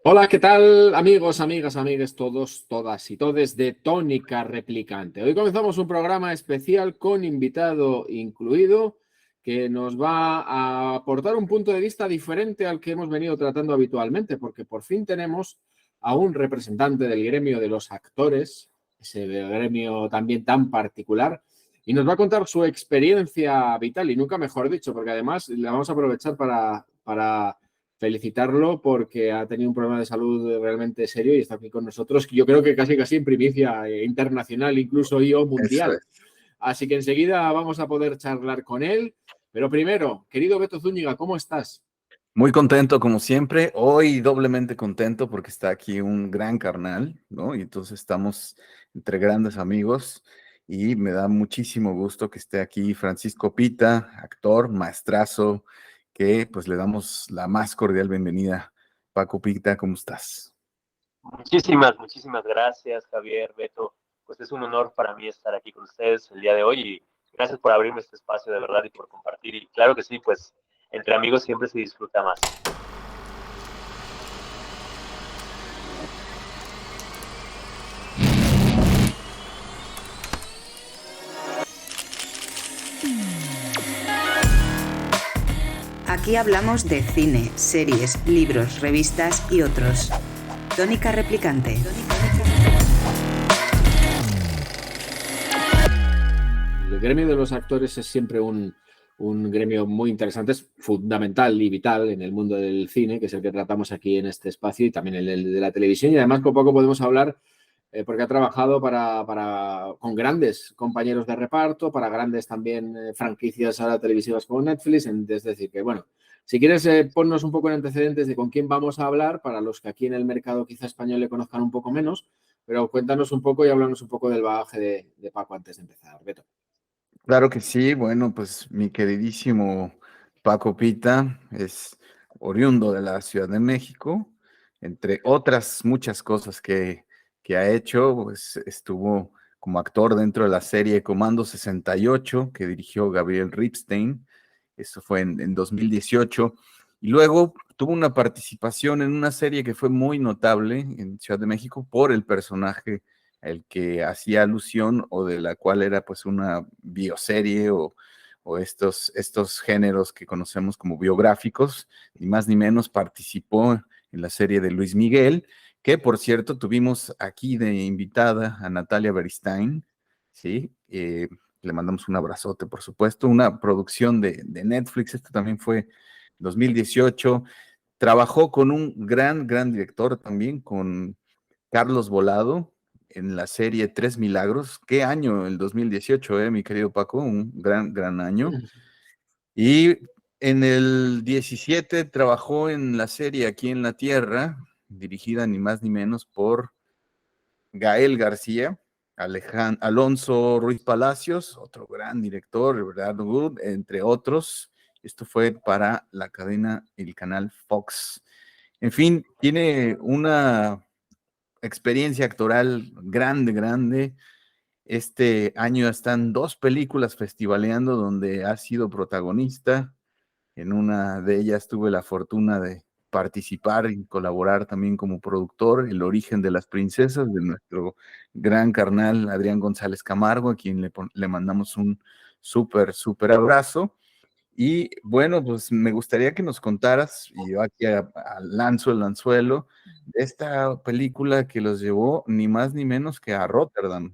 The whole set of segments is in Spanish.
Hola, ¿qué tal amigos, amigas, amigues, todos, todas y todes de Tónica Replicante? Hoy comenzamos un programa especial con invitado incluido que nos va a aportar un punto de vista diferente al que hemos venido tratando habitualmente, porque por fin tenemos a un representante del gremio de los actores, ese gremio también tan particular, y nos va a contar su experiencia vital, y nunca mejor dicho, porque además le vamos a aprovechar para felicitarlo porque ha tenido un problema de salud realmente serio y está aquí con nosotros, yo creo que casi en primicia internacional, incluso y o Eso mundial. es. Así que enseguida vamos a poder charlar con él. Pero primero, querido Beto Zúñiga, ¿cómo estás? Muy contento como siempre, hoy doblemente contento porque está aquí un gran carnal, ¿no? Y entonces estamos entre grandes amigos y me da muchísimo gusto que esté aquí Francisco Pita, actor, maestrazo, que pues le damos la más cordial bienvenida. Paco Pita, ¿cómo estás? Muchísimas gracias, Javier, Beto. Pues es un honor para mí estar aquí con ustedes el día de hoy y gracias por abrirme este espacio de verdad y por compartir. Y claro que sí, pues entre amigos siempre se disfruta más. Aquí hablamos de cine, series, libros, revistas y otros. Tónica Replicante. El gremio de los actores es siempre un gremio muy interesante, es fundamental y vital en el mundo del cine, que es el que tratamos aquí en este espacio y también en el de la televisión. Y además, poco a poco podemos hablar porque ha trabajado con grandes compañeros de reparto, para grandes también franquicias ahora televisivas como Netflix. Es decir, que bueno, si quieres ponnos un poco en antecedentes de con quién vamos a hablar, para los que aquí en el mercado quizá español le conozcan un poco menos, pero cuéntanos un poco y háblanos un poco del bagaje de Paco antes de empezar, Beto. Claro que sí, bueno, pues mi queridísimo Paco Pita es oriundo de la Ciudad de México, entre otras muchas cosas que ha hecho, pues estuvo como actor dentro de la serie Comando 68 que dirigió Gabriel Ripstein, eso fue en 2018, y luego tuvo una participación en una serie que fue muy notable en Ciudad de México por el personaje el que hacía alusión o de la cual era pues una bioserie o estos géneros que conocemos como biográficos, ni más ni menos participó en la serie de Luis Miguel, que por cierto tuvimos aquí de invitada a Natalia Beristain, ¿sí? Le mandamos un abrazote, por supuesto, una producción de Netflix, esto también fue 2018, trabajó con un gran director también, con Carlos Volado, en la serie Tres Milagros. ¿Qué año? El 2018, mi querido Paco, un gran año. Y en el 17 trabajó en la serie Aquí en la Tierra, dirigida ni más ni menos por Gael García, Alonso Ruiz Palacios, otro gran director, ¿verdad? Good, entre otros. Esto fue para la cadena, el canal Fox. En fin, tiene una experiencia actoral grande. Este año están dos películas festivaleando donde ha sido protagonista. En una de ellas tuve la fortuna de participar y colaborar también como productor, El origen de las princesas, de nuestro gran carnal Adrián González Camargo, a quien le mandamos un súper abrazo. Y bueno, pues me gustaría que nos contaras, y yo aquí lanzo el anzuelo, de esta película que los llevó ni más ni menos que a Rotterdam.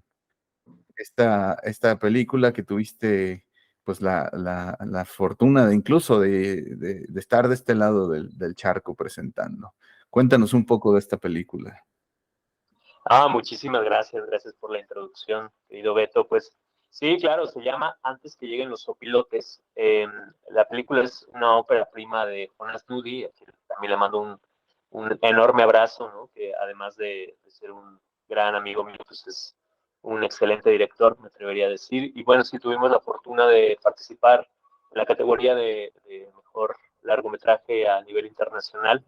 Esta película que tuviste pues la fortuna de incluso de estar de este lado del charco presentando. Cuéntanos un poco de esta película. Muchísimas gracias por la introducción, querido Beto. Pues sí, claro, se llama Antes que lleguen los opilotes. La película es una ópera prima de Jonas Nudi, a quien también le mando un enorme abrazo, ¿no? Que además de ser un gran amigo mío, pues es un excelente director, me atrevería a decir. Y bueno, sí tuvimos la fortuna de participar en la categoría de mejor largometraje a nivel internacional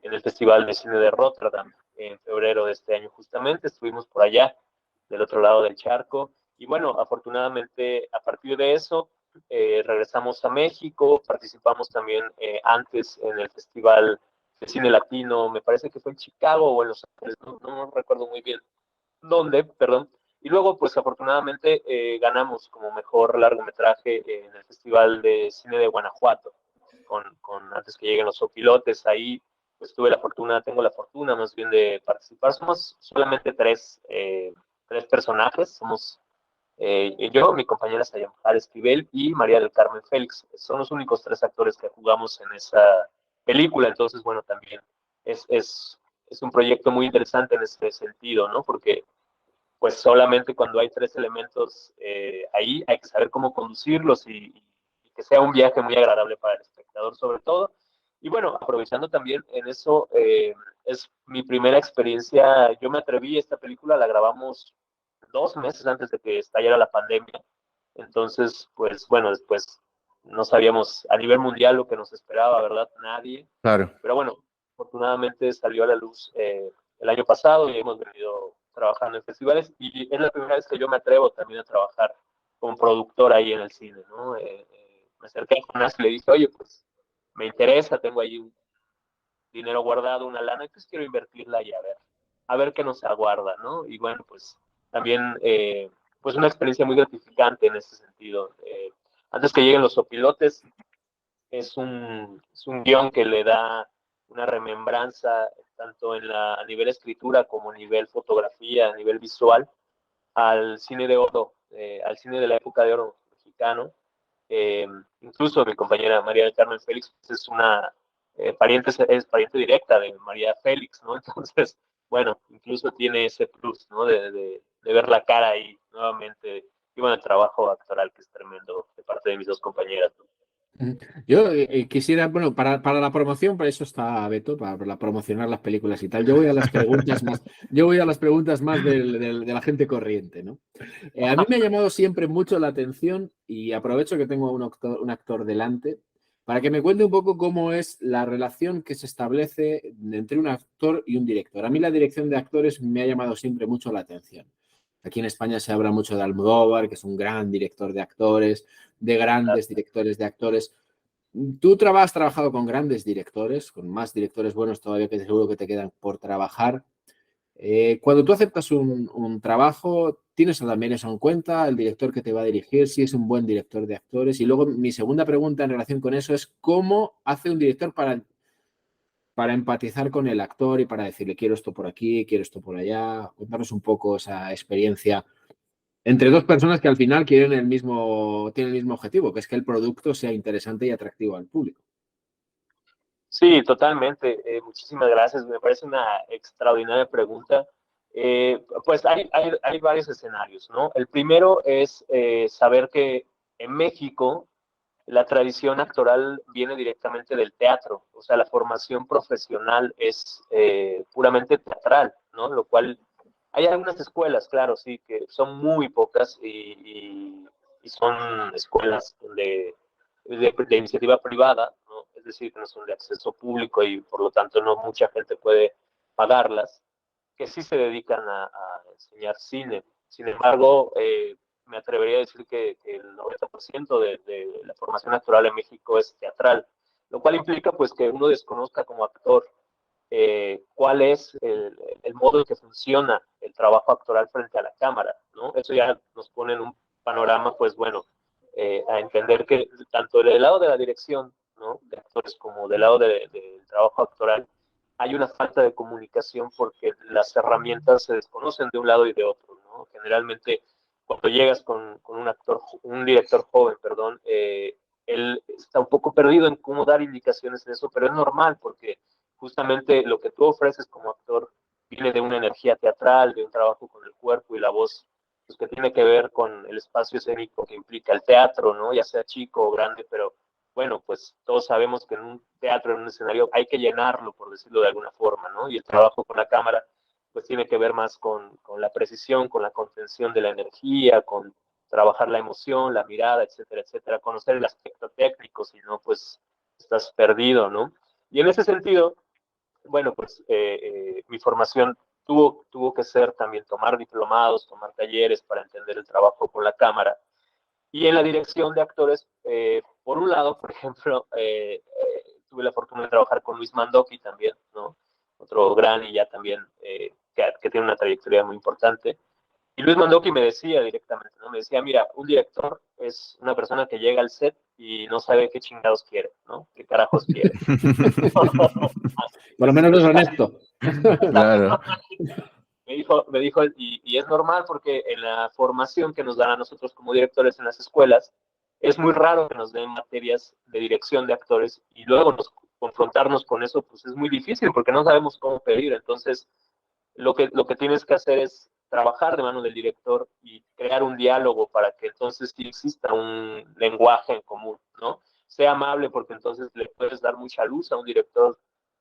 en el Festival de Cine de Rotterdam en febrero de este año justamente. Estuvimos por allá, del otro lado del charco. Y bueno, afortunadamente a partir de eso regresamos a México, participamos también antes en el Festival cine latino, me parece que fue en Chicago o en Los Ángeles, no recuerdo muy bien dónde, perdón. Y luego, pues afortunadamente ganamos como mejor largometraje en el Festival de Cine de Guanajuato, con Antes que lleguen los opilotes. Ahí pues tengo la fortuna más bien de participar. Somos solamente tres personajes, somos yo, mi compañera Sayamar Esquivel y María del Carmen Félix. Son los únicos tres actores que jugamos en esa película. Entonces, bueno, también es un proyecto muy interesante en ese sentido, ¿no? Porque pues solamente cuando hay tres elementos ahí hay que saber cómo conducirlos y que sea un viaje muy agradable para el espectador sobre todo. Y bueno, aprovechando también en eso, es mi primera experiencia. Yo me atreví, esta película la grabamos 2 meses antes de que estallara la pandemia. Entonces, pues bueno, después no sabíamos a nivel mundial lo que nos esperaba, ¿verdad? Nadie. Claro. Pero bueno, afortunadamente salió a la luz el año pasado y hemos venido trabajando en festivales y es la primera vez que yo me atrevo también a trabajar como productor ahí en el cine, ¿no? Me acerqué a Jonás y le dije, oye, pues me interesa, tengo ahí un dinero guardado, una lana, y pues quiero invertirla y a ver qué nos aguarda, ¿no? Y bueno, pues también, pues una experiencia muy gratificante en ese sentido. Antes que lleguen los opilotes, es un guión que le da una remembranza tanto a nivel escritura como a nivel fotografía, a nivel visual, al cine de oro, al cine de la época de oro mexicano. Incluso mi compañera María del Carmen Félix es es pariente directa de María Félix, ¿no? Entonces, bueno, incluso tiene ese plus, ¿no? De ver la cara ahí nuevamente y bueno, el trabajo actoral que es tremendo de parte de mis dos compañeras, ¿no? Yo quisiera, bueno, para la promoción, para eso está Beto, para promocionar las películas y tal. Yo voy a las preguntas más, yo voy a las preguntas más de la gente corriente, ¿no? A mí me ha llamado siempre mucho la atención y aprovecho que tengo un actor delante para que me cuente un poco cómo es la relación que se establece entre un actor y un director. A mí la dirección de actores me ha llamado siempre mucho la atención. Aquí en España se habla mucho de Almodóvar, que es un gran director de actores, de grandes directores de actores. Tú has trabajado con grandes directores, con más directores buenos todavía que seguro que te quedan por trabajar. Cuando tú aceptas un trabajo, tienes también eso en cuenta, el director que te va a dirigir, si es un buen director de actores. Y luego mi segunda pregunta en relación con eso es, ¿cómo hace un director para empatizar con el actor y para decirle, quiero esto por aquí, quiero esto por allá? Cuéntanos un poco esa experiencia entre dos personas que al final tienen el mismo objetivo, que es que el producto sea interesante y atractivo al público. Sí, totalmente. Muchísimas gracias. Me parece una extraordinaria pregunta. Pues hay varios escenarios, ¿no? El primero es saber que en México la tradición actoral viene directamente del teatro, o sea, la formación profesional es puramente teatral, ¿no? Lo cual hay algunas escuelas, claro, sí, que son muy pocas y son escuelas de iniciativa privada, ¿no? Es decir, que no son de acceso público y por lo tanto no mucha gente puede pagarlas, que sí se dedican a enseñar cine. Sin embargo, me atrevería a decir que el 90% de la formación actoral en México es teatral, lo cual implica pues que uno desconozca como actor cuál es el modo en que funciona el trabajo actoral frente a la cámara, ¿no? Eso ya nos pone en un panorama, pues bueno, a entender que tanto del lado de la dirección, ¿no? De actores como del lado del trabajo actoral, hay una falta de comunicación porque las herramientas se desconocen de un lado y de otro, ¿no? Generalmente, cuando llegas con un director joven, perdón, él está un poco perdido en cómo dar indicaciones de eso, pero es normal porque justamente lo que tú ofreces como actor viene de una energía teatral, de un trabajo con el cuerpo y la voz, pues que tiene que ver con el espacio escénico que implica el teatro, ¿no? Ya sea chico o grande, pero bueno, pues todos sabemos que en un teatro, en un escenario, hay que llenarlo, por decirlo de alguna forma, ¿no? Y el trabajo con la cámara, pues tiene que ver más con la precisión, con la contención de la energía, con trabajar la emoción, la mirada, etcétera, etcétera, conocer el aspecto técnico, si no, pues estás perdido, ¿no? Y en ese sentido, bueno, pues mi formación tuvo que ser también tomar diplomados, tomar talleres para entender el trabajo con la cámara. Y en la dirección de actores, por un lado, por ejemplo, tuve la fortuna de trabajar con Luis Mandoki también, ¿no? Otro gran y ya también que tiene una trayectoria muy importante. Y Luis Mandoki me decía directamente, ¿no? Me decía, mira, un director es una persona que llega al set y no sabe qué chingados quiere, ¿no? ¿Qué carajos quiere? Por lo menos no es honesto. Claro. Me dijo y es normal porque en la formación que nos dan a nosotros como directores en las escuelas, es muy raro que nos den materias de dirección de actores y luego confrontarnos con eso, pues es muy difícil porque no sabemos cómo pedir. Entonces, lo que tienes que hacer es trabajar de mano del director y crear un diálogo para que entonces sí exista un lenguaje en común, ¿no? Sea amable porque entonces le puedes dar mucha luz a un director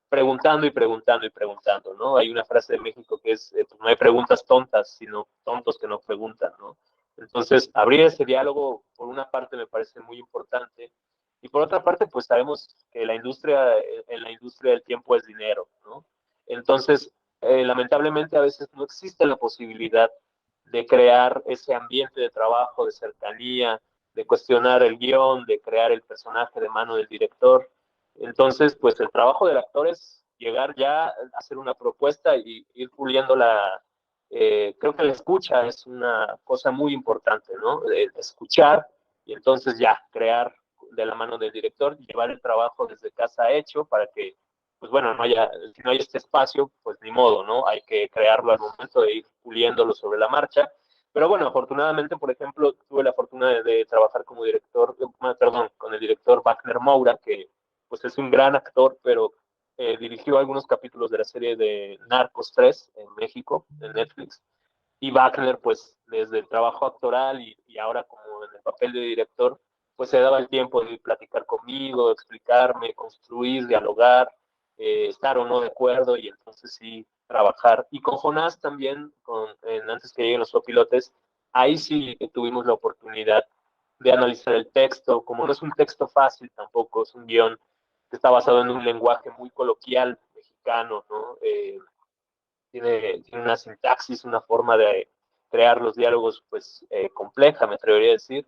preguntando y preguntando y preguntando, ¿no? Hay una frase de México que es, pues no hay preguntas tontas, sino tontos que no preguntan, ¿no? Entonces, abrir ese diálogo, por una parte, me parece muy importante, y por otra parte, pues sabemos que en la industria del tiempo es dinero, ¿no? Entonces, lamentablemente a veces no existe la posibilidad de crear ese ambiente de trabajo, de cercanía, de cuestionar el guión, de crear el personaje de mano del director. Entonces, pues el trabajo del actor es llegar ya a hacer una propuesta y ir puliendo creo que la escucha es una cosa muy importante, ¿no? Escuchar y entonces ya crear de la mano del director, llevar el trabajo desde casa hecho para que, pues bueno, si no hay este espacio, pues ni modo, ¿no? Hay que crearlo al momento de ir puliéndolo sobre la marcha. Pero bueno, afortunadamente, por ejemplo, tuve la fortuna de trabajar como director, perdón, con el director Wagner Moura, que pues es un gran actor, pero dirigió algunos capítulos de la serie de Narcos 3 en México, en Netflix. Y Wagner, pues desde el trabajo actoral y ahora como en el papel de director, pues se daba el tiempo de platicar conmigo, explicarme, construir, dialogar, estar o no de acuerdo y entonces sí trabajar. Y con Jonás también, antes que lleguen los copilotes, ahí sí tuvimos la oportunidad de analizar el texto, como no es un texto fácil tampoco, es un guión que está basado en un lenguaje muy coloquial mexicano, ¿no? Tiene una sintaxis, una forma de crear los diálogos pues compleja, me atrevería a decir,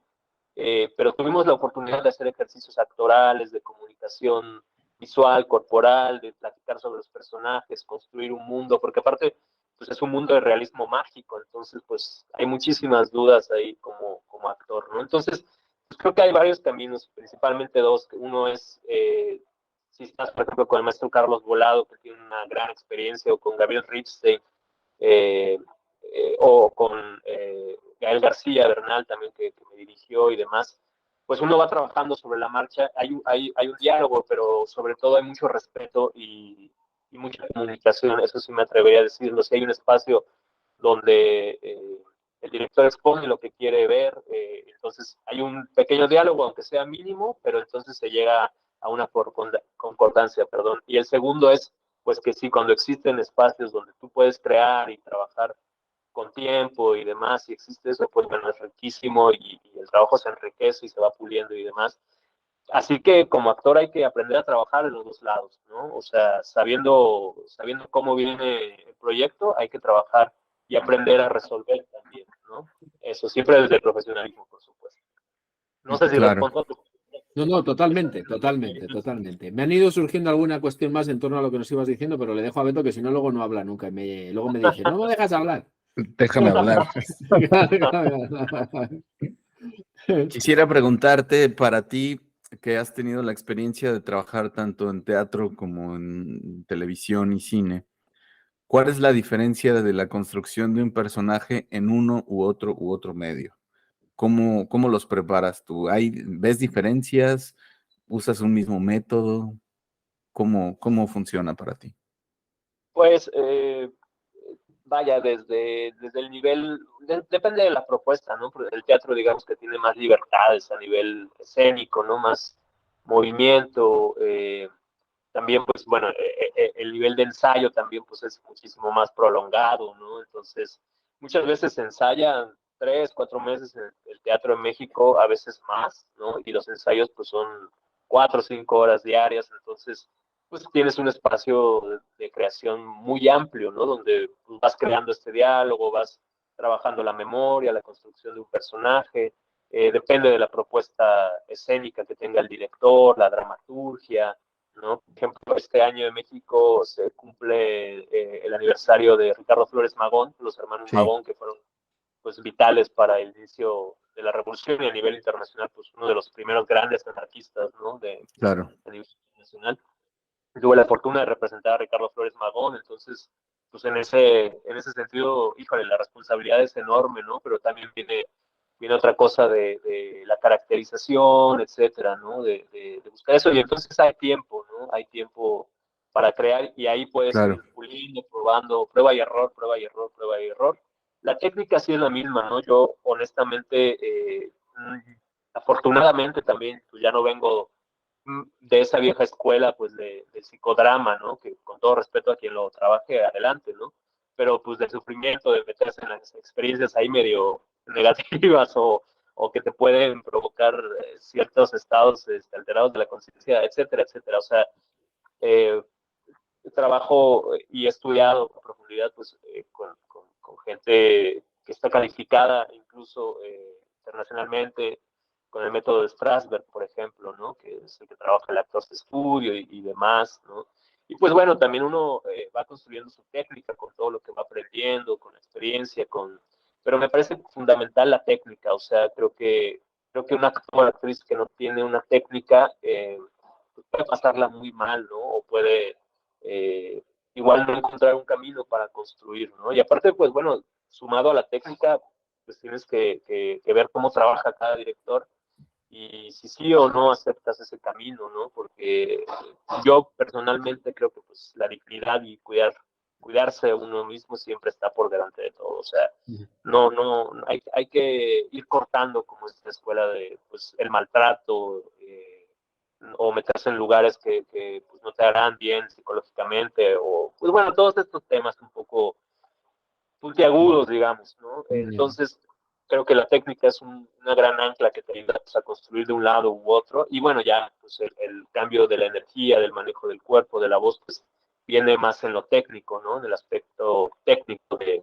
pero tuvimos la oportunidad de hacer ejercicios actorales, de comunicación visual, corporal, de platicar sobre los personajes, construir un mundo, porque aparte pues es un mundo de realismo mágico, entonces pues hay muchísimas dudas ahí como actor, ¿no? Entonces, pues, creo que hay varios caminos, principalmente dos. Uno es si estás, por ejemplo, con el maestro Carlos Volado, que tiene una gran experiencia, o con Gabriel Ripstein, eh, o con Gael García Bernal también, que me dirigió y demás, pues uno va trabajando sobre la marcha, hay un diálogo, pero sobre todo hay mucho respeto y mucha comunicación, eso sí me atrevería a decirlo. Si hay un espacio donde el director expone lo que quiere ver, entonces hay un pequeño diálogo, aunque sea mínimo, pero entonces se llega a una concordancia, perdón. Y el segundo es, pues que sí, cuando existen espacios donde tú puedes crear y trabajar con tiempo y demás, si existe eso, pues bueno, es riquísimo y el trabajo se enriquece y se va puliendo y demás. Así que como actor hay que aprender a trabajar en los dos lados, ¿no? O sea, sabiendo cómo viene el proyecto, hay que trabajar y aprender a resolver también, ¿no? Eso siempre desde el profesionalismo, por supuesto. No sé si Claro. respondo a tu... No, no, totalmente, totalmente, totalmente. Me han ido surgiendo alguna cuestión más en torno a lo que nos ibas diciendo, pero le dejo a Beto que si no, luego no habla nunca. Luego me dice, no me dejas hablar. Déjame hablar. Quisiera preguntarte, para ti, que has tenido la experiencia de trabajar tanto en teatro como en televisión y cine, ¿cuál es la diferencia de la construcción de un personaje en uno u otro medio? ¿Cómo los preparas tú? ¿Ves diferencias? ¿Usas un mismo método? ¿Cómo funciona para ti? Pues vaya, desde el nivel, depende de la propuesta, ¿no? Porque el teatro, digamos que tiene más libertades a nivel escénico, ¿no? Más movimiento, también, pues, bueno, el nivel de ensayo también, pues, es muchísimo más prolongado, ¿no? Entonces, muchas veces se ensayan 3, 4 meses en el teatro en México, a veces más, ¿no? Y los ensayos, pues, son 4 o 5 horas diarias, entonces pues tienes un espacio de creación muy amplio, ¿no? Donde pues, vas creando este diálogo, vas trabajando la memoria, la construcción de un personaje, depende de la propuesta escénica que tenga el director, la dramaturgia, ¿no? Por ejemplo, este año en México se cumple el aniversario de Ricardo Flores Magón, los hermanos Sí, Magón, que fueron pues vitales para el inicio de la revolución y a nivel internacional, pues uno de los primeros grandes anarquistas, ¿no? claro, A nivel internacional. Tuve la fortuna de representar a Ricardo Flores Magón, entonces, pues en ese sentido, híjole, la responsabilidad es enorme, ¿no? Pero también viene otra cosa de la caracterización, etcétera, ¿no? De buscar eso, y entonces hay tiempo, ¿no? Hay tiempo para crear y ahí puedes ir claro, puliendo, probando, prueba y error, prueba y error, prueba y error. La técnica sí es la misma, ¿no? Yo, honestamente, afortunadamente también, pues ya no vengo de esa vieja escuela, pues, del psicodrama, ¿no? Que con todo respeto a quien lo trabaje, adelante, ¿no? Pero, pues, del sufrimiento, de meterse en las experiencias ahí medio negativas o que te pueden provocar ciertos estados alterados de la conciencia, etcétera, etcétera. O sea, eh, trabajo y he estudiado con profundidad, pues, con gente que está calificada incluso internacionalmente, con el método de Strasberg, por ejemplo, ¿no? Que es el que trabaja el Actors Studio y demás, ¿no? Y pues bueno, también uno va construyendo su técnica con todo lo que va aprendiendo, con la experiencia, pero me parece fundamental la técnica, o sea, creo que un actor o actriz que no tiene una técnica pues puede pasarla muy mal, ¿no? O puede eh, igual no encontrar un camino para construir, ¿no? Y aparte, pues bueno, sumado a la técnica, pues tienes que ver cómo trabaja cada director y si sí o no aceptas ese camino, ¿no? Porque yo personalmente creo que pues la dignidad y cuidarse a uno mismo siempre está por delante de todo, o sea, no, hay que ir cortando como esta escuela de pues el maltrato o meterse en lugares que pues, no te harán bien psicológicamente o pues bueno, todos estos temas un poco puntiagudos, digamos, ¿no? Ya. Entonces, creo que la técnica es una gran ancla que te ayuda pues, a construir de un lado u otro. Y bueno, ya pues, el cambio de la energía, del manejo del cuerpo, de la voz, pues viene más en lo técnico, ¿no? En el aspecto técnico de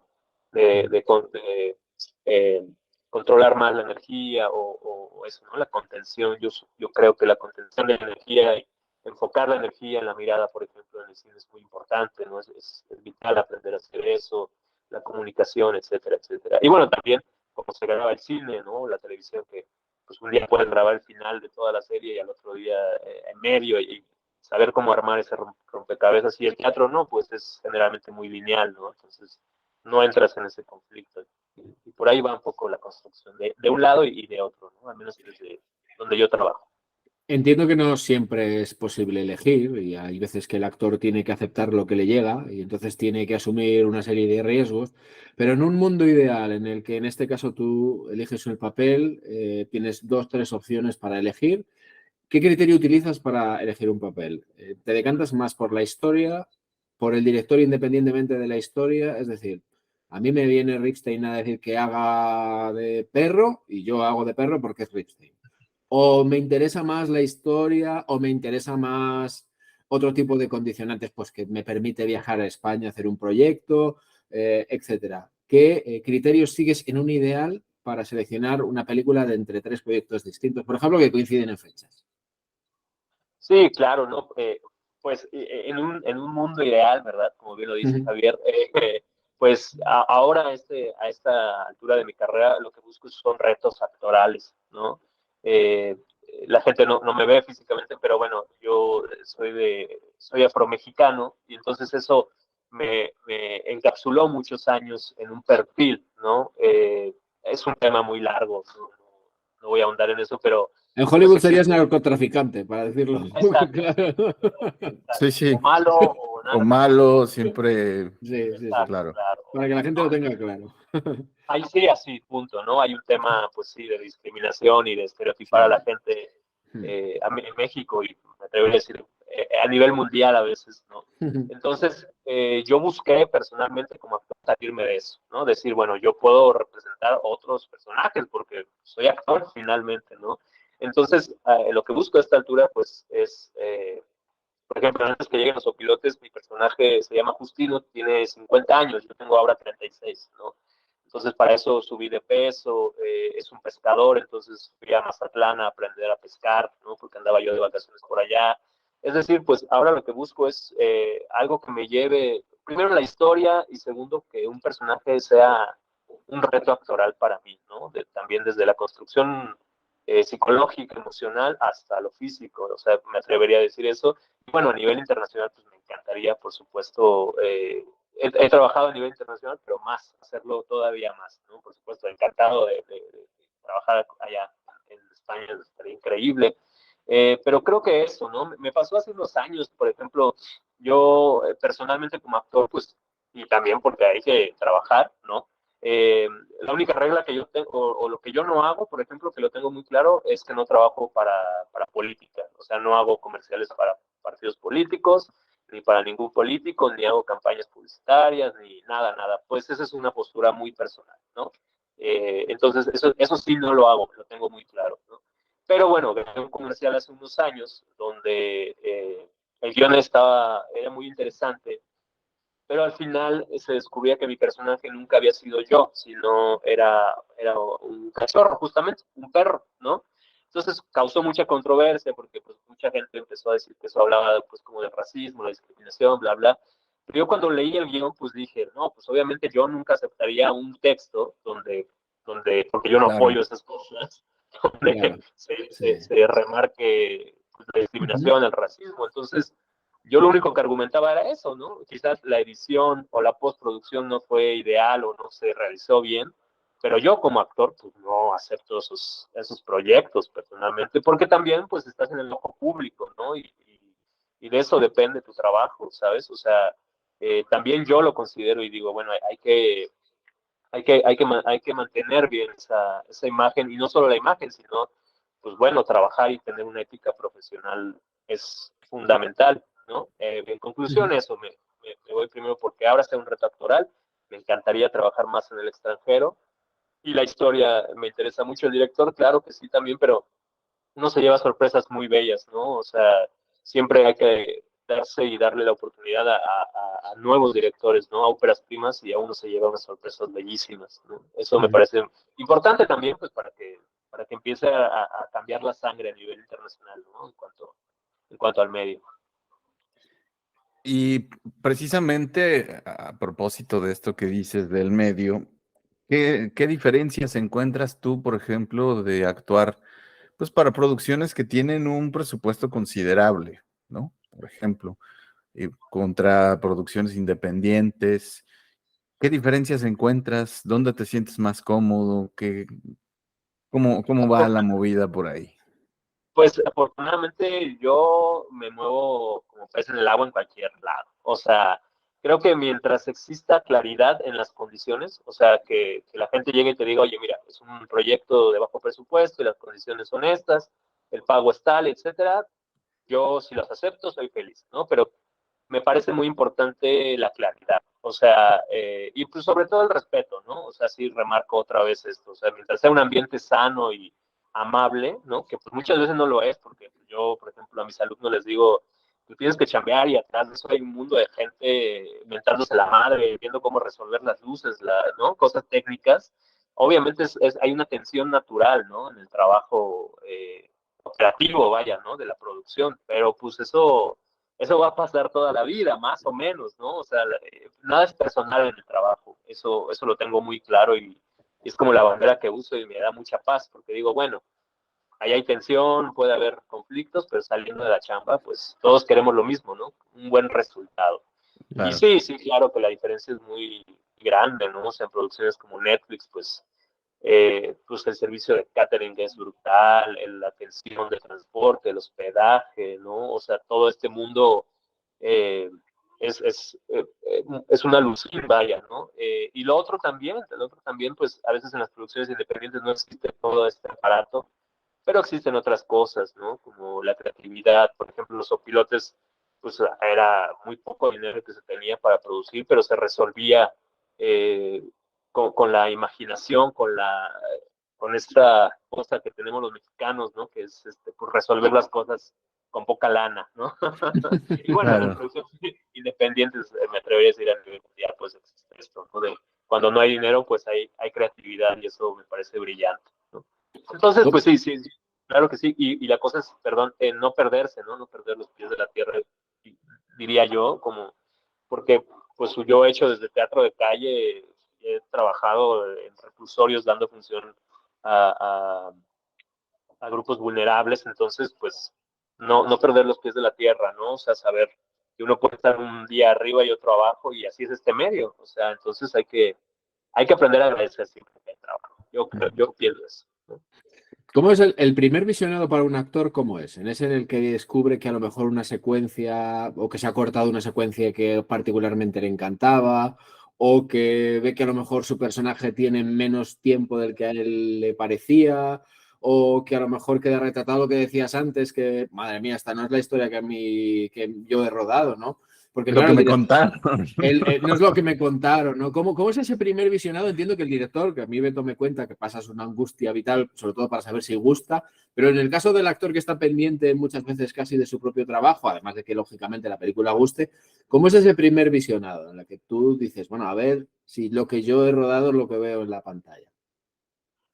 eh, controlar más la energía o eso, ¿no? La contención. Yo creo que la contención de la energía y enfocar la energía en la mirada, por ejemplo, en el cine es muy importante, ¿no? Es vital aprender a hacer eso, la comunicación, etcétera, etcétera. Y bueno, también como se graba el cine, ¿no? La televisión que pues un día puedes grabar el final de toda la serie y al otro día en medio y saber cómo armar ese rompecabezas y el teatro no, pues es generalmente muy lineal, ¿no? Entonces no entras en ese conflicto. Y por ahí va un poco la construcción de un lado y de otro, ¿no? Al menos desde donde yo trabajo. Entiendo que no siempre es posible elegir y hay veces que el actor tiene que aceptar lo que le llega y entonces tiene que asumir una serie de riesgos, pero en un mundo ideal en el que en este caso tú eliges el papel, tienes dos, tres opciones para elegir. ¿Qué criterio utilizas para elegir un papel? ¿Te decantas más por la historia, por el director independientemente de la historia? Es decir, a mí me viene Ripstein a decir que haga de perro y yo hago de perro porque es Ripstein. O me interesa más la historia o me interesa más otro tipo de condicionantes, pues que me permite viajar a España, hacer un proyecto, etcétera. ¿Qué criterios sigues en un ideal para seleccionar una película de entre tres proyectos distintos, por ejemplo, que coinciden en fechas? Sí, claro, ¿no? Pues en un mundo ideal, ¿verdad? Como bien lo dice Ujú. Javier, pues ahora a esta altura de mi carrera lo que busco son retos actorales, ¿no? Eh, la gente no me ve físicamente, pero bueno, yo soy afromexicano y entonces eso me encapsuló muchos años en un perfil, ¿no? Es un tema muy largo, no voy a ahondar en eso, pero En pues Hollywood serías existe. narcotraficante, para decirlo muy Exacto, claro. sí, exacto. O sí, malo o o narco. malo, siempre, Sí, sí, sí. Exacto, claro, claro. Para que la gente lo tenga claro. Ahí sí, así, punto, ¿no? Hay un tema, pues sí, de discriminación y de estereotipar a Sí. la gente en México y me atrevería a decir a nivel mundial a veces, ¿no? Entonces, yo busqué personalmente como actor salirme de eso, ¿no? Decir, bueno, yo puedo representar otros personajes porque soy actor finalmente, ¿no? Entonces, lo que busco a esta altura, pues, es por ejemplo, antes que lleguen los opilotes, mi personaje se llama Justino, tiene 50 años, yo tengo ahora 36, ¿no? Entonces, para eso subí de peso, es un pescador, entonces fui a Mazatlán a aprender a pescar, ¿no? Porque andaba yo de vacaciones por allá. Es decir, pues ahora lo que busco es algo que me lleve, primero la historia y segundo que un personaje sea un reto actoral para mí, ¿no? También desde la construcción psicológica, emocional, hasta lo físico, o sea, me atrevería a decir eso. Y bueno, a nivel internacional, pues me encantaría, por supuesto, he trabajado a nivel internacional, pero más, hacerlo todavía más, ¿no? Por supuesto, encantado de trabajar allá en España, estaría increíble. Pero creo que eso, ¿no? Me pasó hace unos años, por ejemplo, yo personalmente como actor, pues, y también porque hay que trabajar, ¿no? La única regla que yo tengo, o lo que yo no hago, por ejemplo, que lo tengo muy claro, es que no trabajo para política, o sea, no hago comerciales para partidos políticos, ni para ningún político, ni hago campañas publicitarias, ni nada, nada. Pues esa es una postura muy personal, ¿no? Entonces, eso sí no lo hago, lo tengo muy claro, ¿no? Pero bueno, grabé un comercial hace unos años donde el guion era muy interesante, pero al final se descubría que mi personaje nunca había sido yo, sino era un cachorro, justamente, un perro, ¿no? Entonces causó mucha controversia porque pues, mucha gente empezó a decir que eso hablaba pues, como de racismo, la discriminación, bla, bla. Pero yo cuando leí el guión, pues dije, no, pues obviamente yo nunca aceptaría un texto porque yo no Claro, apoyo esas cosas, donde Claro, sí. se remarque pues, la ujú, discriminación, el racismo. Entonces, yo lo único que argumentaba era eso, ¿no? Quizás la edición o la postproducción no fue ideal o no se realizó bien, pero yo como actor, pues no acepto esos proyectos personalmente, porque también pues estás en el ojo público, ¿no? Y de eso depende tu trabajo, ¿sabes? O sea, también yo lo considero y digo, bueno, hay que mantener bien esa imagen, y no solo la imagen, sino, pues bueno, trabajar y tener una ética profesional es fundamental, ¿no? En conclusión, ujú. eso, me voy primero porque ahora está un reto actoral, me encantaría trabajar más en el extranjero, y la historia me interesa mucho, el director, claro que sí también, pero uno se lleva sorpresas muy bellas, ¿no? O sea, siempre hay que darse y darle la oportunidad a nuevos directores, ¿no? A óperas primas, y a uno se lleva unas sorpresas bellísimas, ¿no? Eso me Ujú. parece importante también, pues, para que empiece a cambiar la sangre a nivel internacional, ¿no? En cuanto al medio. Y precisamente a propósito de esto que dices del medio, ¿qué diferencias encuentras tú, por ejemplo, de actuar, pues para producciones que tienen un presupuesto considerable, ¿no? Por ejemplo, contra producciones independientes. ¿Qué diferencias encuentras? ¿Dónde te sientes más cómodo? ¿Cómo va la movida por ahí? Pues afortunadamente yo me muevo como pez en el agua en cualquier lado. O sea, creo que mientras exista claridad en las condiciones, o sea, que la gente llegue y te diga, oye, mira, es un proyecto de bajo presupuesto y las condiciones son estas, el pago es tal, etcétera, yo si las acepto soy feliz, ¿no? Pero me parece muy importante la claridad, o sea, y pues sobre todo el respeto, ¿no? O sea, sí remarco otra vez esto, o sea, mientras sea un ambiente sano y amable, ¿no? Que pues muchas veces no lo es, porque yo, por ejemplo, a mis alumnos les digo, tú tienes que chambear y atrás de eso hay un mundo de gente mentándose la madre, viendo cómo resolver las luces, ¿no? Cosas técnicas. Obviamente hay una tensión natural, ¿no? En el trabajo operativo, vaya, ¿no? De la producción, pero pues eso va a pasar toda la vida, más o menos, ¿no? O sea, nada es personal en el trabajo, eso lo tengo muy claro, y es como la bandera que uso y me da mucha paz, porque digo, bueno, ahí hay tensión, puede haber conflictos, pero saliendo de la chamba, pues todos queremos lo mismo, ¿no? Un buen resultado. Y Claro. sí, sí, claro que la diferencia es muy grande, ¿no? O sea, en producciones como Netflix, pues el servicio de catering es brutal, la atención de transporte, el hospedaje, ¿no? O sea, todo este mundo eh, es una luz, vaya, ¿no? Lo otro también, pues a veces en las producciones independientes no existe todo este aparato, pero existen otras cosas, ¿no? Como la creatividad, por ejemplo, los opilotes, pues era muy poco dinero que se tenía para producir, pero se resolvía eh, con la imaginación, con esta cosa que tenemos los mexicanos, ¿no? Que es pues resolver las cosas con poca lana, ¿no? Y bueno, en Claro. producciones independientes me atrevería a decir a nivel mundial, pues existe esto, ¿no? Cuando no hay dinero, pues hay creatividad, y eso me parece brillante, ¿no? Entonces, pues sí, sí, sí, claro que sí, y la cosa es, perdón, no perderse, ¿no? No perder los pies de la tierra, diría yo, como, porque pues yo he hecho desde teatro de calle, he trabajado en reclusorios dando función a, a grupos vulnerables, entonces pues no perder los pies de la tierra, ¿no? O sea, saber que uno puede estar un día arriba y otro abajo y así es este medio, o sea, entonces hay que aprender a agradecer siempre que hay trabajo. Yo pienso eso, ¿no? ¿Cómo es el primer visionado para un actor? ¿Cómo es? ¿En ese en el que descubre que a lo mejor una secuencia o que se ha cortado una secuencia que particularmente le encantaba o que ve que a lo mejor su personaje tiene menos tiempo del que a él le parecía o que a lo mejor queda retratado lo que decías antes, que madre mía, esta no es la historia que yo he rodado, ¿no? Porque Lo claro, que me contaron. no es lo que me contaron, ¿no? ¿Cómo es ese primer visionado? Entiendo que el director, que a mí Beto me cuenta que pasas una angustia vital, sobre todo para saber si gusta, pero en el caso del actor que está pendiente muchas veces casi de su propio trabajo, además de que lógicamente la película guste, ¿cómo es ese primer visionado en el que tú dices, bueno, a ver si lo que yo he rodado es lo que veo en la pantalla?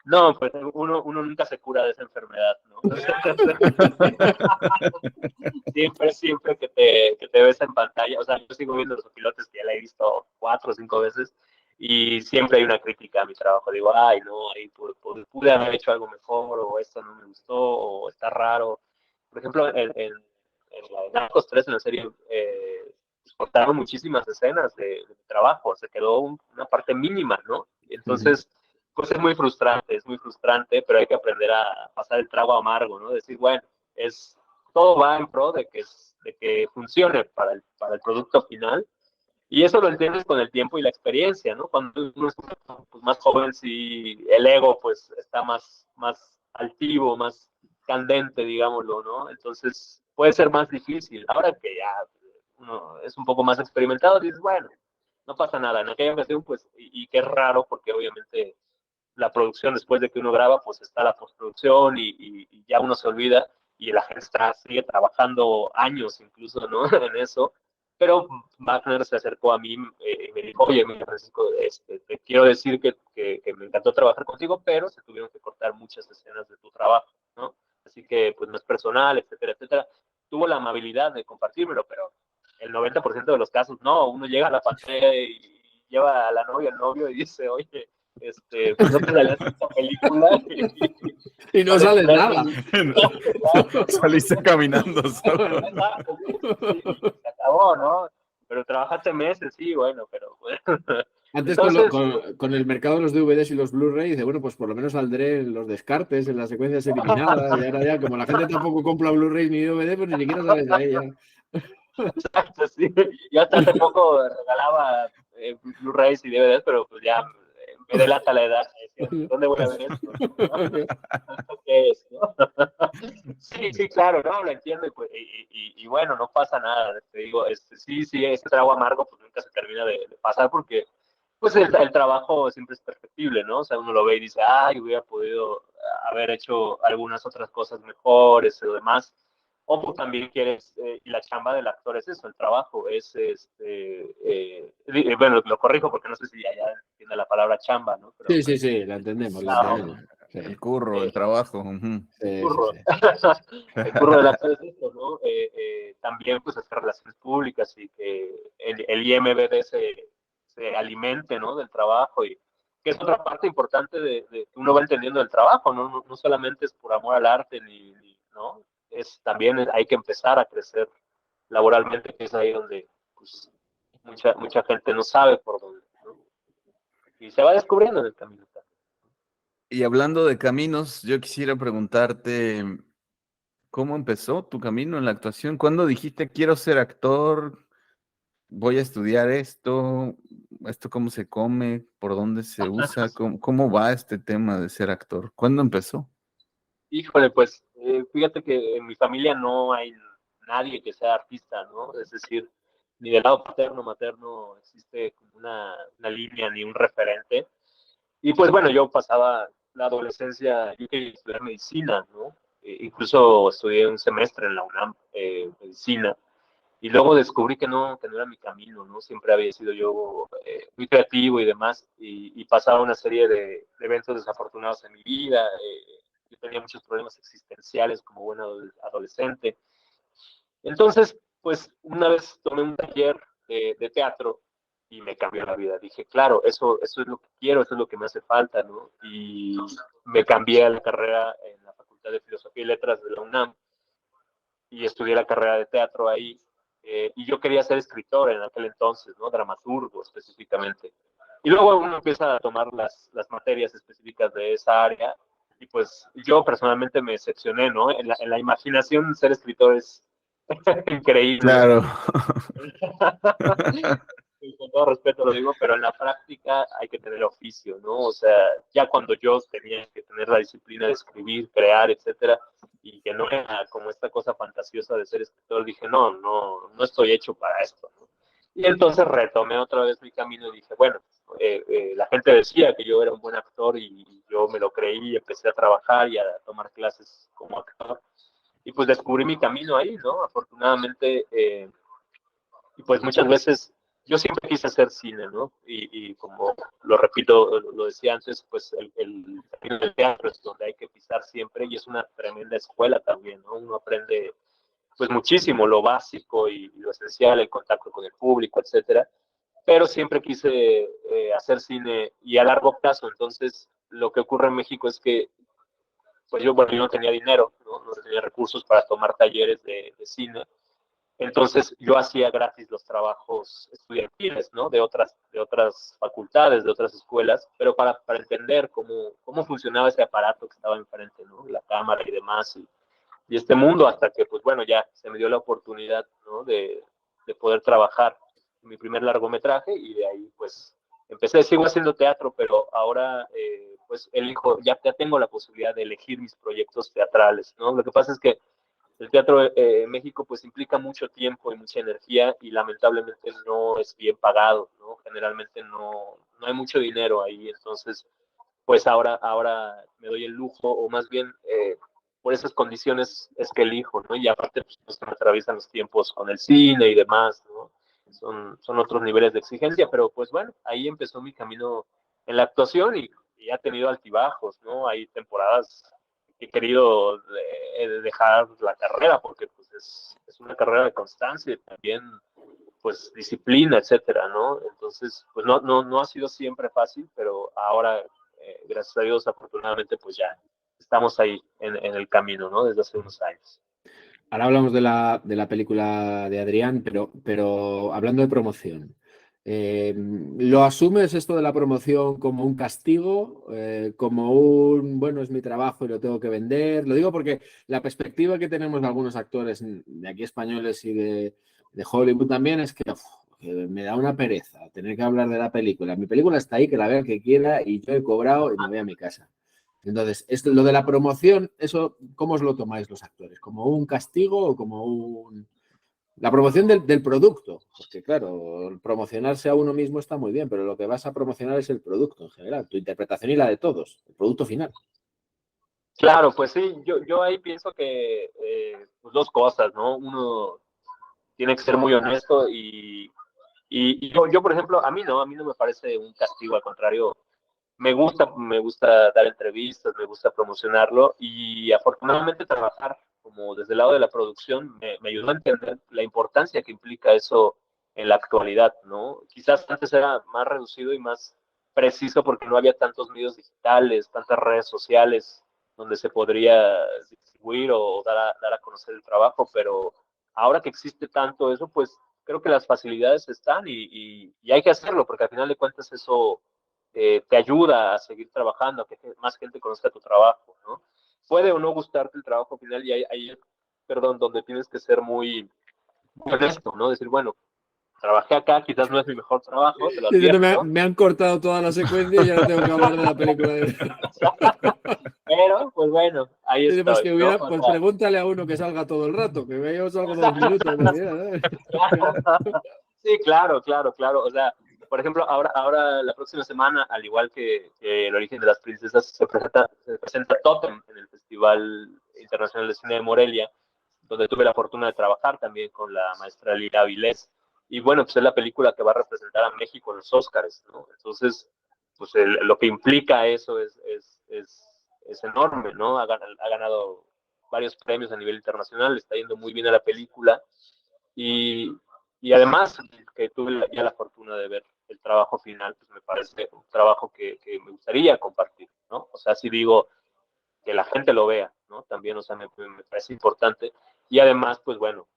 No, pues uno nunca se cura de esa enfermedad, ¿no? Siempre que te ves en pantalla, o sea, yo sigo viendo los pilotos que ya la he visto 4 o 5 veces y siempre hay una crítica a mi trabajo. Digo, ay, no, ahí pude haber hecho algo mejor o esto no me gustó o está raro. Por ejemplo, en la de Narcos 3, en la serie, pues, cortaron muchísimas escenas de trabajo, se quedó una parte mínima, ¿no? Entonces, pues es muy frustrante, pero hay que aprender a pasar el trago amargo, ¿no? Decir, bueno, todo va en pro de que funcione para el producto final. Y eso lo entiendes con el tiempo y la experiencia, ¿no? Cuando uno es pues, más joven, sí, el ego pues está más altivo, más candente, digámoslo, ¿no? Entonces puede ser más difícil. Ahora que ya uno es un poco más experimentado, dices, bueno, no pasa nada. En aquella ocasión, pues, y que es raro porque obviamente la producción después de que uno graba, pues está la postproducción y ya uno se olvida y la gente sigue trabajando años incluso, ¿no? En eso. Pero Wagner se acercó a mí y me dijo, oye, mira, Francisco, te quiero decir que me encantó trabajar contigo, pero se tuvieron que cortar muchas escenas de tu trabajo, ¿no? Así que, pues, no es personal, etcétera, etcétera. Tuvo la amabilidad de compartírmelo, pero el 90% de los casos, no, uno llega a la pantalla y lleva a la novia, al novio y dice, oye, pues no te salías en esta película Y no sales sale 3 nada. minutos. Saliste caminando solo. Se acabó, ¿no? Pero trabajaste meses, sí, bueno, pero bueno. Antes Entonces, con el mercado de los DVDs y los Blu-ray, dice, bueno, pues por lo menos saldré en los descartes, en las secuencias eliminadas, y ahora ya, como la gente tampoco compra Blu-ray ni DVD, pues ni siquiera sales ahí ya. exacto, sí. Yo hasta hace poco regalaba Blu-rays y DVDs, pero pues ya me delata la edad. Decía, ¿dónde voy a ver esto? ¿No? ¿Qué es? ¿No? Sí, sí, claro, no, lo entiendo y bueno, no pasa nada, te digo, sí, ese trago amargo pues nunca se termina de pasar porque pues el trabajo siempre es perfectible, ¿no? O sea, uno lo ve y dice, ay, hubiera podido haber hecho algunas otras cosas mejores o demás, o pues también quieres, y la chamba del actor es eso, el trabajo es, bueno, lo corrijo porque no sé si ya entiende la palabra chamba, ¿no? Pero, Sí, la entendemos, la ah, entendemos. Sí, El curro, el eh, trabajo. Ujú. sí. curro. El curro del actor es esto, ¿no? También pues hacer relaciones públicas y que el IMBD se alimente, ¿no? Del trabajo y que es otra parte importante de que uno va entendiendo del trabajo, ¿no? No solamente es por amor al arte, ¿no? También hay que empezar a crecer laboralmente, que es ahí donde pues, mucha gente no sabe por dónde, ¿no? Y se va descubriendo en el camino. Y hablando de caminos, yo quisiera preguntarte, ¿cómo empezó tu camino en la actuación? ¿Cuándo dijiste quiero ser actor? Voy a estudiar esto cómo se come, por dónde se usa, cómo va este tema de ser actor. ¿Cuándo empezó? Híjole, pues fíjate que en mi familia no hay nadie que sea artista, ¿no? Es decir, ni del lado paterno, materno existe como una línea ni un referente. Y pues bueno, yo pasaba la adolescencia, yo quería estudiar medicina, ¿no? Incluso estudié un semestre en la UNAM, medicina, y luego descubrí que no era mi camino, ¿no? Siempre había sido yo muy creativo y demás, y pasaba una serie de eventos desafortunados en mi vida. yo tenía muchos problemas existenciales como buen adolescente. Entonces, pues una vez tomé un taller de teatro y me cambió la vida. Dije, claro, eso es lo que quiero, eso es lo que me hace falta, ¿no? Y me cambié a la carrera en la Facultad de Filosofía y Letras de la UNAM y estudié la carrera de teatro ahí. Y yo quería ser escritor en aquel entonces, ¿no? Dramaturgo específicamente. Y luego uno empieza a tomar las materias específicas de esa área y pues yo personalmente me decepcioné, ¿no? En la imaginación ser escritor es increíble. Claro. Y con todo respeto lo digo, pero en la práctica hay que tener oficio, ¿no? O sea, ya cuando yo tenía que tener la disciplina de escribir, crear, etcétera, y que no era como esta cosa fantasiosa de ser escritor, dije, no estoy hecho para esto, ¿no? Y entonces retomé otra vez mi camino y dije, bueno, la gente decía que yo era un buen actor y yo me lo creí y empecé a trabajar y a tomar clases como actor. Y pues descubrí mi camino ahí, ¿no? Afortunadamente, y pues muchas veces yo siempre quise hacer cine, ¿no? Y como lo repito, lo decía antes, pues el teatro es donde hay que pisar siempre y es una tremenda escuela también, ¿no? Uno aprende pues muchísimo, lo básico y lo esencial, el contacto con el público, etcétera. Pero siempre quise hacer cine y a largo plazo. Entonces, lo que ocurre en México es que pues yo, bueno, yo no tenía dinero, no tenía recursos para tomar talleres de cine. Entonces yo hacía gratis los trabajos estudiantiles, ¿no? De otras facultades, de otras escuelas, pero para entender cómo funcionaba ese aparato que estaba enfrente, ¿no? La cámara y demás, y este mundo, hasta que, pues bueno, ya se me dio la oportunidad, ¿no? De poder trabajar en mi primer largometraje y de ahí, pues, sigo haciendo teatro, pero ahora, pues, ya tengo la posibilidad de elegir mis proyectos teatrales, ¿no? Lo que pasa es que el teatro en México pues implica mucho tiempo y mucha energía y lamentablemente no es bien pagado, ¿no? Generalmente no hay mucho dinero ahí, entonces pues ahora me doy el lujo o más bien por esas condiciones es que elijo, ¿no? Y aparte pues se me atraviesan los tiempos con el cine y demás, ¿no? Son otros niveles de exigencia, pero pues bueno, ahí empezó mi camino en la actuación y ha tenido altibajos, ¿no? Hay temporadas que he querido dejar la carrera porque pues es una carrera de constancia y también pues disciplina, etcétera, ¿no? Entonces, pues no ha sido siempre fácil, pero ahora, gracias a Dios, afortunadamente, pues ya estamos ahí en el camino, ¿no? Desde hace unos años. Ahora hablamos de la película de Adrián, pero hablando de promoción. ¿Lo asumes esto de la promoción como un castigo, como bueno, es mi trabajo y lo tengo que vender? Lo digo porque la perspectiva que tenemos de algunos actores de aquí españoles y de Hollywood también es que me da una pereza tener que hablar de la película. Mi película está ahí, que la vea el que quiera y yo he cobrado y me voy a mi casa. Entonces, lo de la promoción, eso, ¿cómo os lo tomáis los actores? ¿Como un castigo o como un... La promoción del producto? Porque claro, promocionarse a uno mismo está muy bien, pero lo que vas a promocionar es el producto en general, tu interpretación y la de todos, el producto final. Claro, pues sí, yo ahí pienso que pues dos cosas, ¿no? Uno tiene que ser muy honesto y yo, por ejemplo, a mí no me parece un castigo, al contrario, me gusta dar entrevistas, me gusta promocionarlo y afortunadamente trabajar como desde el lado de la producción me ayudó a entender la importancia que implica eso en la actualidad, ¿no? Quizás antes era más reducido y más preciso porque no había tantos medios digitales, tantas redes sociales donde se podría distribuir o dar a conocer el trabajo, pero ahora que existe tanto eso, pues creo que las facilidades están y hay que hacerlo porque al final de cuentas eso te ayuda a seguir trabajando, a que más gente conozca tu trabajo, ¿no? Puede o no gustarte el trabajo final y perdón, donde tienes que ser muy honesto, ¿no? Decir, bueno, trabajé acá, quizás no es mi mejor trabajo, te lo Diciendo, advierto. me han cortado toda la secuencia y ahora tengo que hablar de la película. Pero, pues bueno, ahí Pues estoy, que ¿no? hubiera, O pues sea, pregúntale a uno que salga todo el rato, que yo salgo 2 minutos. sí, claro. O sea, por ejemplo, ahora la próxima semana, al igual que El origen de las princesas, se presenta Totem en el Festival Internacional de Cine de Morelia, donde tuve la fortuna de trabajar también con la maestra Lira Avilés. Y bueno, pues es la película que va a representar a México en los Óscars, ¿no? Entonces, pues lo que implica eso es es enorme, ¿no? Ha ganado varios premios a nivel internacional, le está yendo muy bien a la película y, y además que tuve ya la fortuna de ver el trabajo final, pues me parece un trabajo que me gustaría compartir, ¿no? O sea, si digo que la gente lo vea, ¿no? También, o sea, me parece importante y además, pues bueno,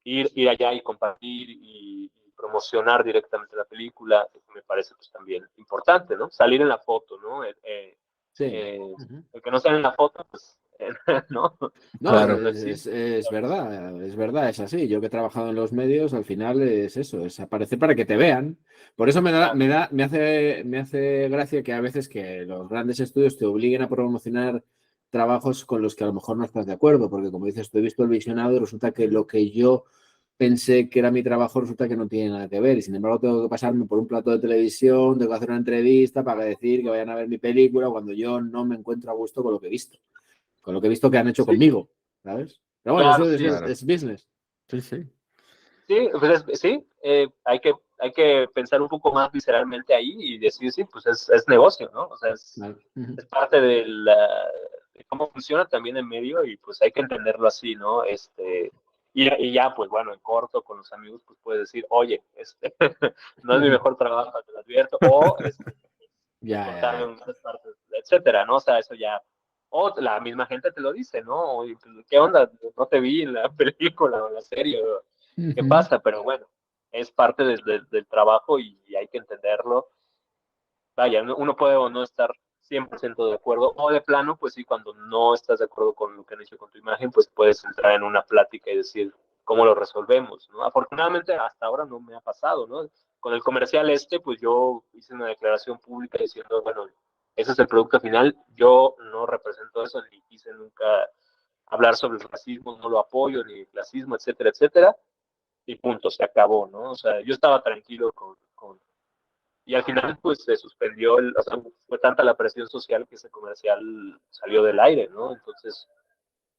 ir allá y compartir y promocionar directamente la película, me parece pues también importante, ¿no? Salir en la foto, ¿no? Sí. Uh-huh. El que no sale en la foto, pues, ¿no? No, Claro. No existe. es verdad, es así. Yo que he trabajado en los medios, al final es eso, es aparecer para que te vean. Por eso me hace gracia que a veces que los grandes estudios te obliguen a promocionar trabajos con los que a lo mejor no estás de acuerdo, porque como dices, tú he visto el visionado y resulta que lo que yo pensé que era mi trabajo resulta que no tiene nada que ver y sin embargo tengo que pasarme por un plato de televisión, tengo que hacer una entrevista para decir que vayan a ver mi película cuando yo no me encuentro a gusto con lo que he visto que han hecho Sí, conmigo, ¿sabes? Pero bueno, claro, eso sí. Claro. es business. Sí, sí. Sí, pues sí, hay que pensar un poco más visceralmente ahí y decir, sí, pues es negocio, ¿no? O sea, Vale. Uh-huh. es parte de cómo funciona también el medio y pues hay que entenderlo así, ¿no? Y ya, pues bueno, en corto con los amigos, pues puedes decir, oye, no es mi mejor trabajo, te lo advierto, o cortarme Ya. muchas partes, etcétera, ¿no? O sea, eso ya, o la misma gente te lo dice, ¿no? Oye, pues, ¿qué onda? No te vi en la película o en la serie, ¿qué Uh-huh. pasa? Pero bueno, es parte del trabajo y hay que entenderlo. Vaya, uno puede o no estar 100% de acuerdo, o de plano, pues sí, cuando no estás de acuerdo con lo que han hecho con tu imagen, pues puedes entrar en una plática y decir cómo lo resolvemos, ¿no? Afortunadamente hasta ahora no me ha pasado, ¿no? Con el comercial pues yo hice una declaración pública diciendo, bueno, ese es el producto final, yo no represento eso, ni quise nunca hablar sobre el racismo, no lo apoyo, ni el clasismo, etcétera, etcétera, y punto, se acabó, ¿no? O sea, yo estaba tranquilo y al final pues se suspendió, o sea, fue tanta la presión social que ese comercial salió del aire, ¿no? Entonces,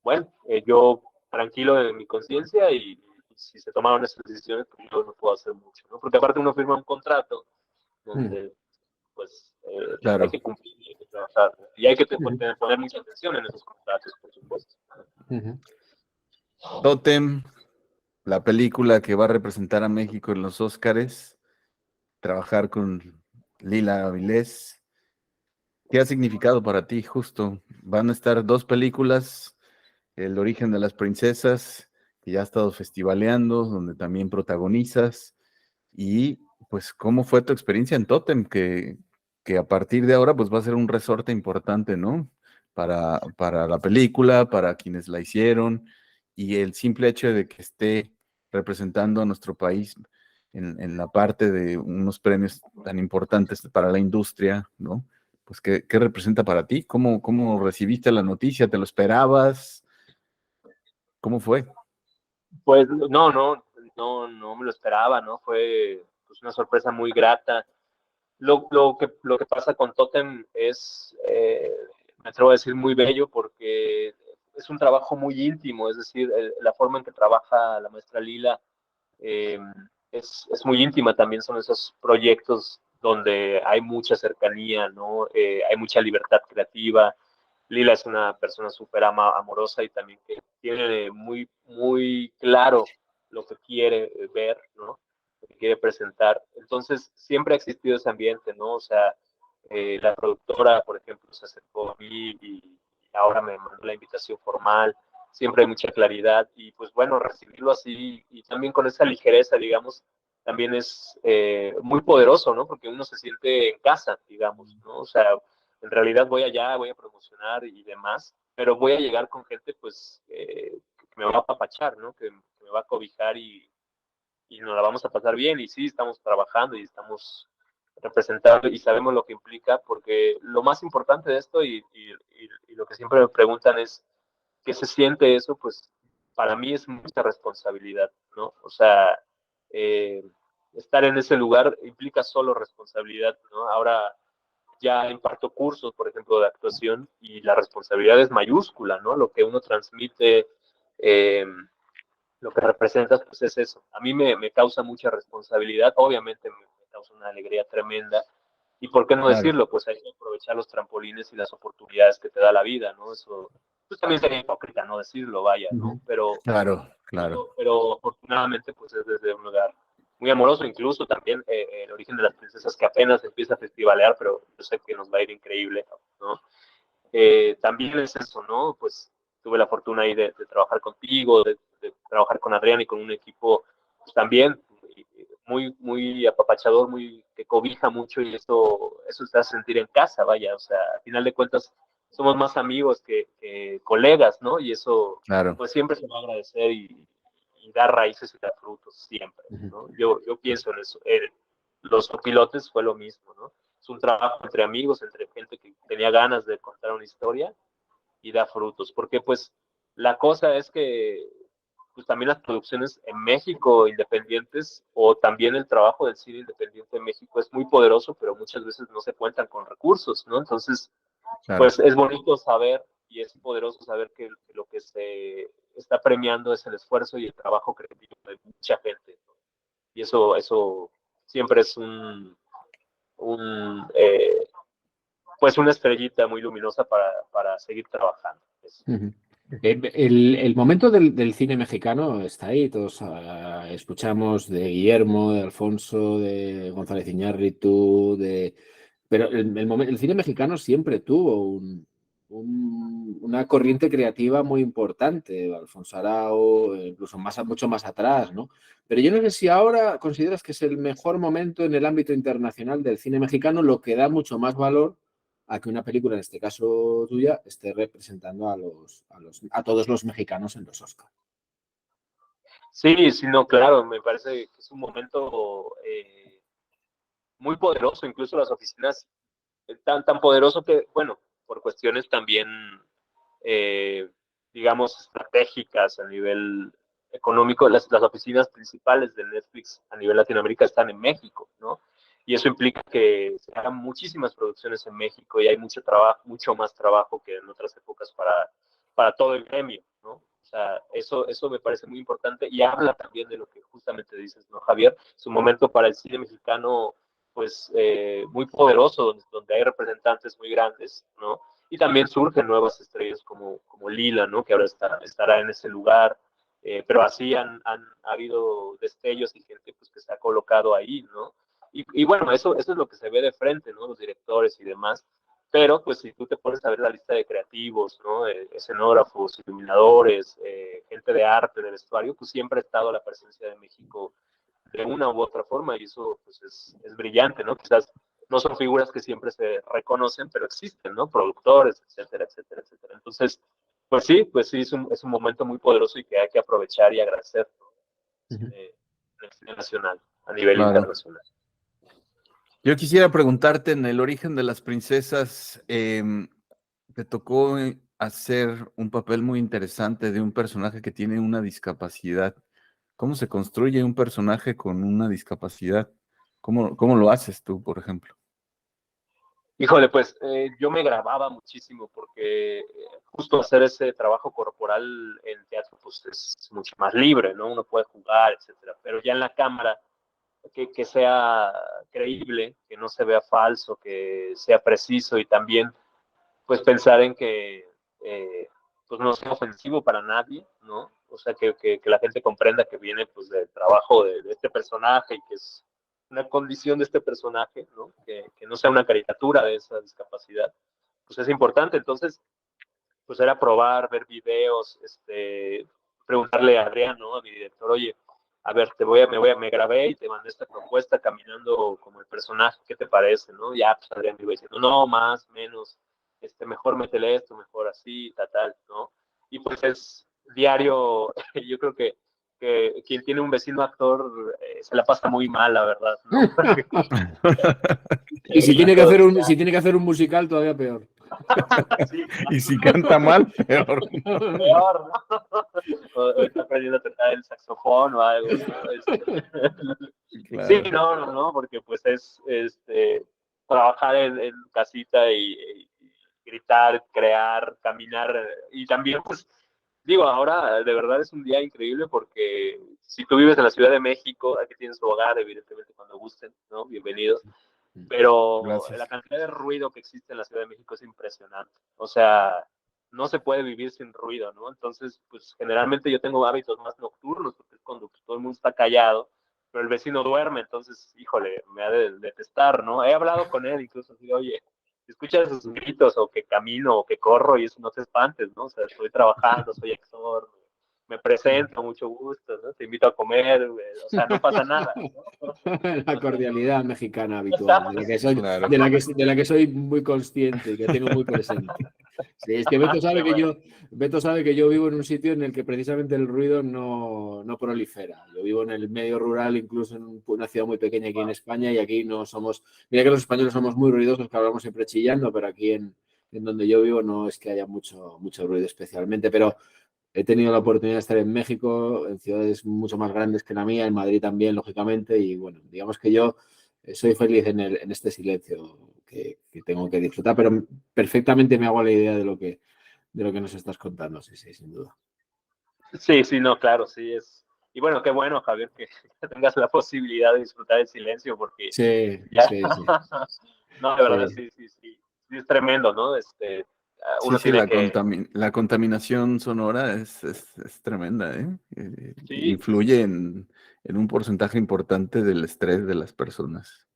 bueno, yo tranquilo en mi conciencia y si se tomaron esas decisiones, pues yo no puedo hacer mucho, ¿no? Porque aparte uno firma un contrato Uh-huh. donde pues hay Claro. que cumplir y hay que trabajar y hay que Uh-huh. poner mucha atención en esos contratos, por supuesto. Uh-huh. Totem, la película que va a representar a México en los Óscares, trabajar con Lila Avilés. ¿Qué ha significado para ti justo? Van a estar dos películas, El origen de las princesas, que ya ha estado festivaleando, donde también protagonizas. Y pues, ¿cómo fue tu experiencia en Totem? Que a partir de ahora pues va a ser un resorte importante, ¿no? Para la película, para quienes la hicieron, y el simple hecho de que esté representando a nuestro país en la parte de unos premios tan importantes para la industria, ¿no? Pues, ¿qué representa para ti? ¿Cómo recibiste la noticia? ¿Te lo esperabas? ¿Cómo fue? Pues no me lo esperaba, ¿no? Fue pues, una sorpresa muy grata. Lo que pasa con Totem es, me atrevo a decir, muy bello porque es un trabajo muy íntimo, es decir, la forma en que trabaja la maestra Lila eh, es muy íntima también, son esos proyectos donde hay mucha cercanía, ¿no? Hay mucha libertad creativa. Lila es una persona súper amorosa y también que tiene muy claro lo que quiere ver, ¿no? Lo que quiere presentar. Entonces, siempre ha existido ese ambiente, ¿no? O sea, la productora, por ejemplo, se acercó a mí y ahora me mandó la invitación formal. Siempre hay mucha claridad y pues bueno, recibirlo así y también con esa ligereza, digamos, también es muy poderoso, ¿no? Porque uno se siente en casa, digamos, ¿no? O sea, en realidad voy allá, voy a promocionar y demás, pero voy a llegar con gente pues que me va a apapachar, ¿no? Que me va a cobijar y nos la vamos a pasar bien y sí, estamos trabajando y estamos representando y sabemos lo que implica, porque lo más importante de esto y lo que siempre me preguntan es, ¿qué se siente eso? Pues para mí es mucha responsabilidad, ¿no? O sea, eh, estar en ese lugar implica solo responsabilidad, ¿no? Ahora ya imparto cursos, por ejemplo, de actuación y la responsabilidad es mayúscula, ¿no? Lo que uno transmite, eh, lo que representas, pues es eso. A mí me causa mucha responsabilidad, obviamente me causa una alegría tremenda Y por qué no Claro, decirlo, pues hay que aprovechar los trampolines y las oportunidades que te da la vida, ¿no? Eso, pues también sería hipócrita no decirlo, vaya, ¿no? Ujú. claro, claro. Pero afortunadamente pues es desde un lugar muy amoroso, incluso también el origen de las princesas que apenas empieza a festivalear, pero yo sé que nos va a ir increíble, ¿no? También es eso, ¿no? Pues tuve la fortuna ahí de trabajar contigo, de trabajar con Adrián y con un equipo pues, también muy, muy apapachador, muy, que cobija mucho y eso te hace sentir en casa, vaya, o sea, al final de cuentas somos más amigos que colegas, ¿no? Y eso Claro. pues siempre se va a agradecer y da raíces y da frutos siempre, ¿no? Yo pienso en eso. Los pilotes fue lo mismo, ¿no? Es un trabajo entre amigos, entre gente que tenía ganas de contar una historia y da frutos, porque pues la cosa es que pues también las producciones en México independientes o también el trabajo del cine independiente en México es muy poderoso, pero muchas veces no se cuentan con recursos, ¿no? Entonces, Claro, pues es bonito saber y es poderoso saber que lo que se está premiando es el esfuerzo y el trabajo creativo de mucha gente, ¿no? Y eso siempre es un pues una estrellita muy luminosa para seguir trabajando. Ujú. El momento del cine mexicano está ahí, todos escuchamos de Guillermo, de Alfonso, de González Iñárritu, pero el cine mexicano siempre tuvo una corriente creativa muy importante, Alfonso Arau, incluso mucho más atrás, ¿no? Pero yo no sé si ahora consideras que es el mejor momento en el ámbito internacional del cine mexicano, lo que da mucho más valor a que una película, en este caso tuya, esté representando a todos los mexicanos en los Oscars. Sí, sí, no, claro, me parece que es un momento muy poderoso, incluso las oficinas, tan poderoso que, bueno, por cuestiones también, eh, digamos, estratégicas a nivel económico, las oficinas principales de Netflix a nivel Latinoamérica están en México, ¿no? Y eso implica que se hagan muchísimas producciones en México y hay mucho trabajo, mucho más trabajo que en otras épocas para todo el gremio, ¿no? O sea, eso me parece muy importante y habla también de lo que justamente dices, ¿no, Javier? Es un momento para el cine mexicano, pues, muy poderoso, donde hay representantes muy grandes, ¿no? Y también surgen nuevas estrellas como Lila, ¿no? Que ahora estará en ese lugar, pero así han habido destellos y gente pues, que se ha colocado ahí, ¿no? Y bueno, eso es lo que se ve de frente, ¿no? Los directores y demás. Pero, pues, si tú te pones a ver la lista de creativos, ¿no? Escenógrafos, iluminadores, gente de arte, de vestuario, pues siempre ha estado la presencia de México de una u otra forma y eso, pues, es brillante, ¿no? Quizás no son figuras que siempre se reconocen, pero existen, ¿no? Productores, etcétera, etcétera, etcétera. Entonces, pues sí, es un momento muy poderoso y que hay que aprovechar y agradecer, ¿no? En el cine nacional, a nivel claro. internacional. Yo quisiera preguntarte, en el origen de las princesas, te tocó hacer un papel muy interesante de un personaje que tiene una discapacidad. ¿Cómo se construye un personaje con una discapacidad? ¿Cómo lo haces tú, por ejemplo? Híjole, pues yo me grababa muchísimo porque justo hacer ese trabajo corporal en teatro pues es mucho más libre, ¿no? Uno puede jugar, etcétera, pero ya en la cámara que sea creíble, que no se vea falso, que sea preciso y también pues pensar en que pues no sea ofensivo para nadie, ¿no? O sea, que la gente comprenda que viene pues del trabajo de este personaje y que es una condición de este personaje, ¿no? Que no sea una caricatura de esa discapacidad, pues es importante. Entonces, pues era probar, ver videos, preguntarle a Adrián, ¿no? A mi director, oye, a ver, me grabé y te mandé esta propuesta caminando como el personaje, ¿qué te parece, no? Ya, pues Adrián me iba diciendo, no, más, menos, mejor métele esto, mejor así, tal, ¿no? Y pues es diario, yo creo que quien tiene un vecino actor se la pasa muy mal, la verdad, ¿no? Y si tiene que hacer un musical, todavía peor. Sí, Y si canta mal, peor. peor, ¿no? O está aprendiendo a tocar el saxofón o algo, ¿no? Sí, Claro, no, porque pues es trabajar en casita y gritar, crear, caminar y también pues digo, ahora de verdad es un día increíble porque si tú vives en la Ciudad de México, aquí tienes tu hogar, evidentemente cuando gusten, ¿no? Bienvenidos. pero Gracias. la cantidad de ruido que existe en la Ciudad de México es impresionante. O sea, no se puede vivir sin ruido, ¿no? Entonces, pues generalmente yo tengo hábitos más nocturnos, porque es cuando todo el mundo está callado, pero el vecino duerme, entonces, híjole, me ha de detestar, ¿no? He hablado con él incluso así, oye, escuchas esos gritos o que camino o que corro y eso no te espantes, ¿no? O sea, estoy trabajando, soy actor, me presento, mucho gusto, ¿no? Te invito a comer, o sea, no pasa nada, ¿no? La cordialidad mexicana habitual, Exacto, sí, Claro. de la que soy muy consciente y que tengo muy presente. Sí, es que Beto sabe que yo vivo en un sitio en el que precisamente el ruido no prolifera. Yo vivo en el medio rural, incluso en una ciudad muy pequeña aquí en España, y aquí no somos. Mira que los españoles somos muy ruidosos, que hablamos siempre chillando, pero aquí en donde yo vivo no es que haya mucho ruido especialmente. Pero he tenido la oportunidad de estar en México, en ciudades mucho más grandes que la mía, en Madrid también, lógicamente, y bueno, digamos que yo soy feliz en este silencio que tengo que disfrutar, pero perfectamente me hago la idea de lo que nos estás contando, sí, sí, sin duda. sí, no, claro, sí es. Y bueno, qué bueno, Javier, que tengas la posibilidad de disfrutar el silencio, porque Sí, ya, sí, sí, no, de verdad, sí. sí, es tremendo, ¿no? Sí, Uno sí, tiene que, la contaminación sonora es tremenda, ¿eh? sí, Influye en un porcentaje importante del estrés de las personas.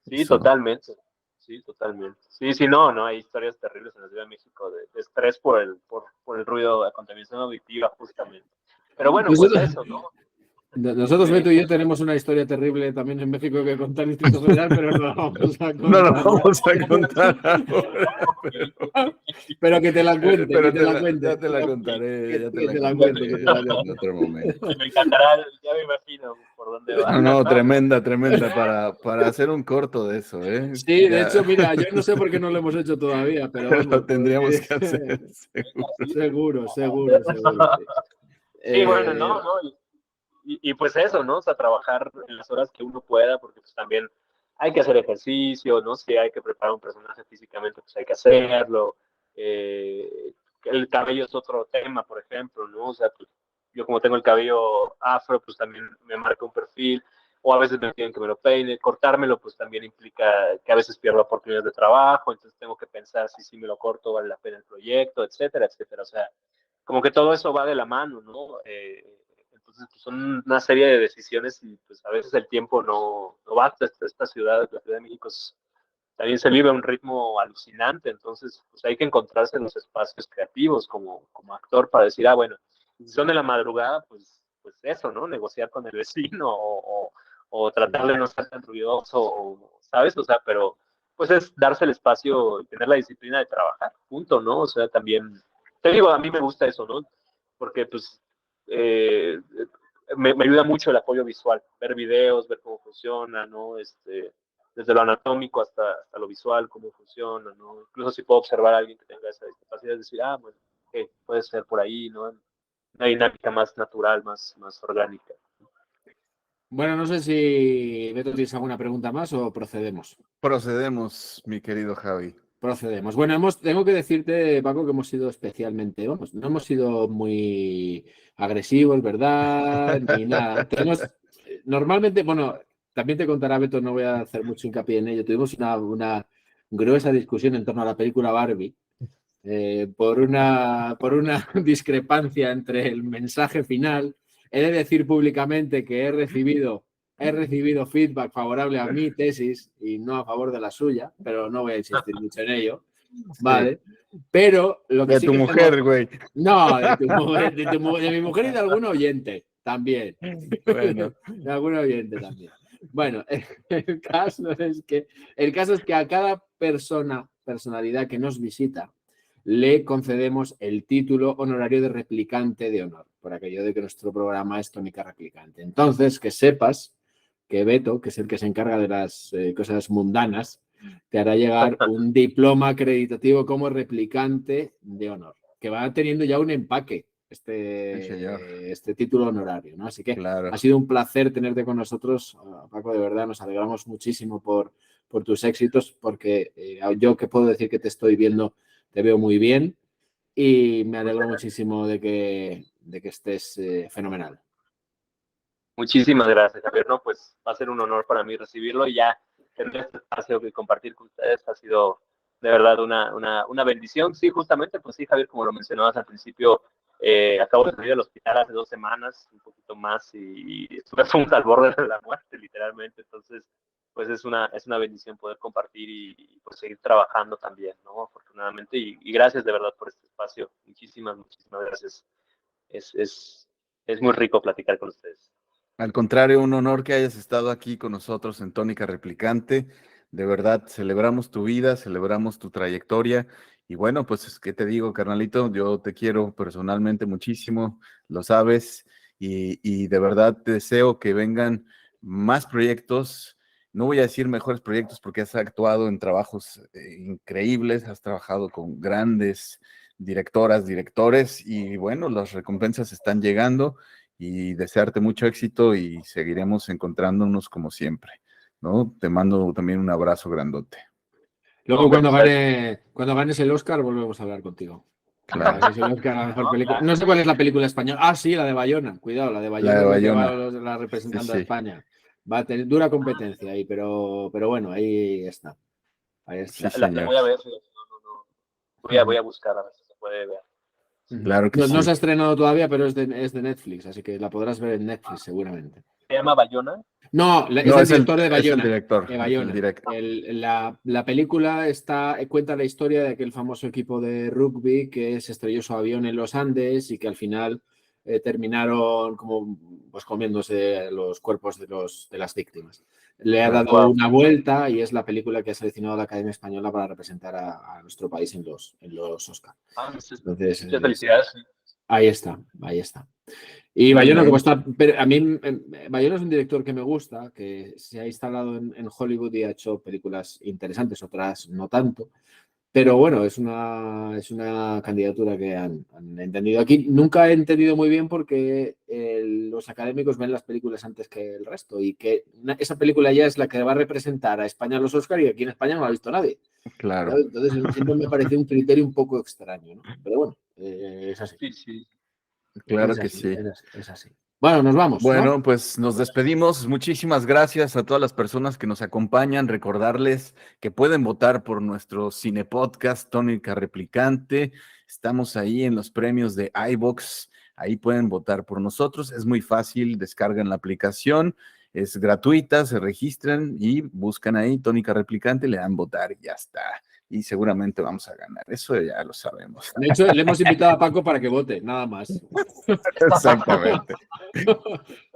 sí, Eso. totalmente, sí, totalmente. Sí, sí, no, hay historias terribles en la Ciudad de México de estrés por el ruido, de contaminación auditiva, justamente. Pero bueno, pues Nosotros, eso, ¿no? nosotros, Dime, Beto y yo, tenemos una historia terrible también en México que contar en Distrito Federal, pero no la vamos a No lo contar. vamos a contar ahora, Pero que te la cuente, que pero te la ya cuente. te la contaré, ya te Que la te la cuente, que contaré te la en cuente. otro momento. me encantará, ya me imagino por dónde va. No, no, tremenda, tremenda para hacer un corto de eso, ¿eh? Sí, de Ya hecho, mira, yo no sé por qué no lo hemos hecho todavía, pero lo vamos, tendríamos que hacer, seguro. seguro, sí. Sí, bueno, no, Eh, no, y pues eso, ¿no? O sea, trabajar en las horas que uno pueda, porque pues también hay que hacer ejercicio, ¿no? Si hay que preparar un personaje físicamente, pues hay que hacerlo. El cabello es otro tema, por ejemplo, ¿no? O sea, pues, yo como tengo el cabello afro, pues también me marca un perfil, o a veces me piden que me lo peine, cortármelo, pues también implica que a veces pierdo oportunidades de trabajo, entonces tengo que pensar si me lo corto vale la pena el proyecto, etcétera, etcétera. O sea, como que todo eso va de la mano, ¿no? Entonces, pues son una serie de decisiones y pues a veces el tiempo no basta. Esta ciudad, la Ciudad de México, también se vive a un ritmo alucinante, entonces pues hay que encontrarse en los espacios creativos como actor para decir, bueno, si son de la madrugada, pues eso, ¿no? Negociar con el vecino o tratar de no ser tan ruidoso, ¿sabes? O sea, pero pues es darse el espacio y tener la disciplina de trabajar, punto, ¿no? O sea, también, te digo, a mí me gusta eso, ¿no? Porque pues eh, me ayuda mucho el apoyo visual, ver videos, ver cómo funciona, ¿no? Desde lo anatómico hasta lo visual, cómo funciona, ¿no? Incluso si puedo observar a alguien que tenga esa discapacidad, decir, bueno, okay, puede ser por ahí, ¿no? Una dinámica más natural, más orgánica. bueno, no sé si Beto tienes alguna pregunta más o procedemos. Procedemos, mi querido Javi. Procedemos. Bueno, tengo que decirte, Paco, que hemos sido especialmente, vamos, no hemos sido muy agresivos, ¿verdad? Ni nada. Normalmente, bueno, también te contará Beto, no voy a hacer mucho hincapié en ello. Tuvimos una gruesa discusión en torno a la película Barbie, por una discrepancia entre el mensaje final. He de decir públicamente que he recibido feedback favorable a mi tesis y no a favor de la suya, pero no voy a insistir mucho en ello. Sí. Vale. Pero lo que De sí tu que tengo. mujer, güey. No, de mi mujer y de algún oyente también. Bueno, De algún oyente también. Bueno, el caso es que a cada personalidad que nos visita, le concedemos el título honorario de replicante de honor, por aquello de que nuestro programa es Tónica Replicante. Entonces, que sepas que Beto, que es el que se encarga de las cosas mundanas, te hará llegar un diploma acreditativo como replicante de honor, que va teniendo ya un empaque sí, señor. este título honorario, ¿no? Así que ha Claro. sido un placer tenerte con nosotros, Paco, de verdad, nos alegramos muchísimo por tus éxitos, porque yo que puedo decir que te estoy viendo, te veo muy bien y me alegro muchísimo de que estés fenomenal. Muchísimas gracias, Javier. No, pues va a ser un honor para mí recibirlo y ya tener este espacio y compartir con ustedes ha sido de verdad una bendición. Sí, justamente, pues sí, Javier, como lo mencionabas al principio, acabo de salir del hospital hace 2 semanas, un poquito más, y estuve al borde de la muerte, literalmente. Entonces, pues es una bendición poder compartir y pues seguir trabajando también, ¿no? Afortunadamente, y gracias de verdad por este espacio. Muchísimas gracias. Es muy rico platicar con ustedes. Al contrario, un honor que hayas estado aquí con nosotros en Tónica Replicante. De verdad, celebramos tu vida, celebramos tu trayectoria. Y bueno, pues, ¿qué te digo, carnalito? Yo te quiero personalmente muchísimo, lo sabes. Y de verdad te deseo que vengan más proyectos. No voy a decir mejores proyectos porque has actuado en trabajos increíbles, has trabajado con grandes directoras, directores. Y bueno, las recompensas están llegando. Y desearte mucho éxito y seguiremos encontrándonos como siempre, ¿no? Te mando también un abrazo grandote. Luego cuando ganes el Oscar volvemos a hablar contigo. Claro. El Oscar a la mejor película. No sé cuál es la película española. Ah, sí, la de Bayona. Cuidado, la de Bayona. La de Bayona. La representando Sí. a España. Va a tener dura competencia ahí, pero bueno, ahí está. Ahí está. Sí, la señor. voy a ver. Voy a buscar a ver si se puede ver. Claro que sí. No se ha estrenado todavía, pero es de Netflix, así que la podrás ver en Netflix seguramente. ¿Se llama Bayona? No, es el director de Bayona. Es el director. De Bayona. La película cuenta la historia de aquel famoso equipo de rugby que se estrelló su avión en los Andes y que al final terminaron como pues comiéndose los cuerpos de las víctimas. Le ha dado una vuelta y es la película que ha seleccionado la Academia Española para representar a nuestro país en los Oscar. Entonces, muchas felicidades. Ahí está. Y Bayona, como está, pero a mí Bayona es un director que me gusta, que se ha instalado en Hollywood y ha hecho películas interesantes, otras no tanto. Pero bueno, es una candidatura que han entendido. Aquí nunca he entendido muy bien porque los académicos ven las películas antes que el resto y que esa película ya es la que va a representar a España en los Oscar y aquí en España no la ha visto nadie. Claro. Entonces siempre me parece un criterio un poco extraño, ¿no? Pero bueno, es así. Sí. Claro que sí. Es así. Bueno, nos vamos. Bueno, ¿no? pues nos despedimos. Muchísimas gracias a todas las personas que nos acompañan. Recordarles que pueden votar por nuestro cine podcast Tónica Replicante. Estamos ahí en los premios de iVoox. Ahí pueden votar por nosotros. Es muy fácil. Descargan la aplicación. Es gratuita. Se registran y buscan ahí Tónica Replicante. Le dan votar y ya está. Y seguramente vamos a ganar. Eso ya lo sabemos. De hecho, le hemos invitado a Paco para que vote, nada más. Exactamente.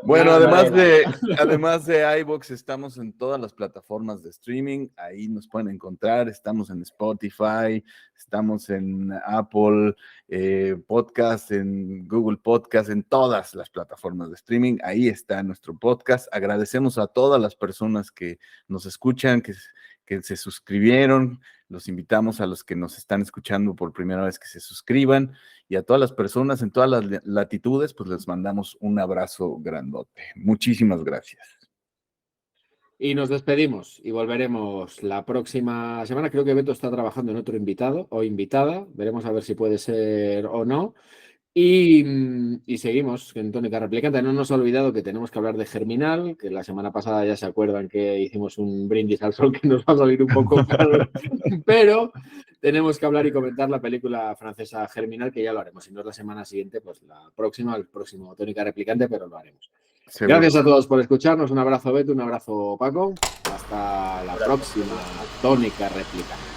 Bueno, además de iVoox, estamos en todas las plataformas de streaming. Ahí nos pueden encontrar. Estamos en Spotify, estamos en Apple Podcast, en Google Podcast, en todas las plataformas de streaming. Ahí está nuestro podcast. Agradecemos a todas las personas que nos escuchan, que se suscribieron. Los invitamos a los que nos están escuchando por primera vez que se suscriban y a todas las personas en todas las latitudes, pues les mandamos un abrazo grandote. Muchísimas gracias. Y nos despedimos y volveremos la próxima semana. Creo que Beto está trabajando en otro invitado o invitada. Veremos a ver si puede ser o no. Y seguimos en Tónica Replicante. No nos ha olvidado que tenemos que hablar de Germinal, que la semana pasada ya se acuerdan que hicimos un brindis al sol que nos va a salir un poco caro, pero tenemos que hablar y comentar la película francesa Germinal, que ya lo haremos. Si no es la semana siguiente, pues la próxima, el próximo Tónica Replicante, pero lo haremos. Seguro. Gracias a todos por escucharnos. Un abrazo, Beto, un abrazo, Paco. Hasta la próxima Tónica Replicante.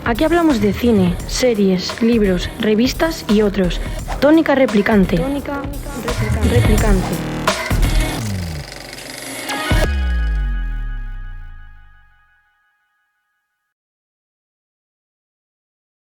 Aquí hablamos de cine, series, libros, revistas y otros. Tónica Replicante. Tónica Replicante.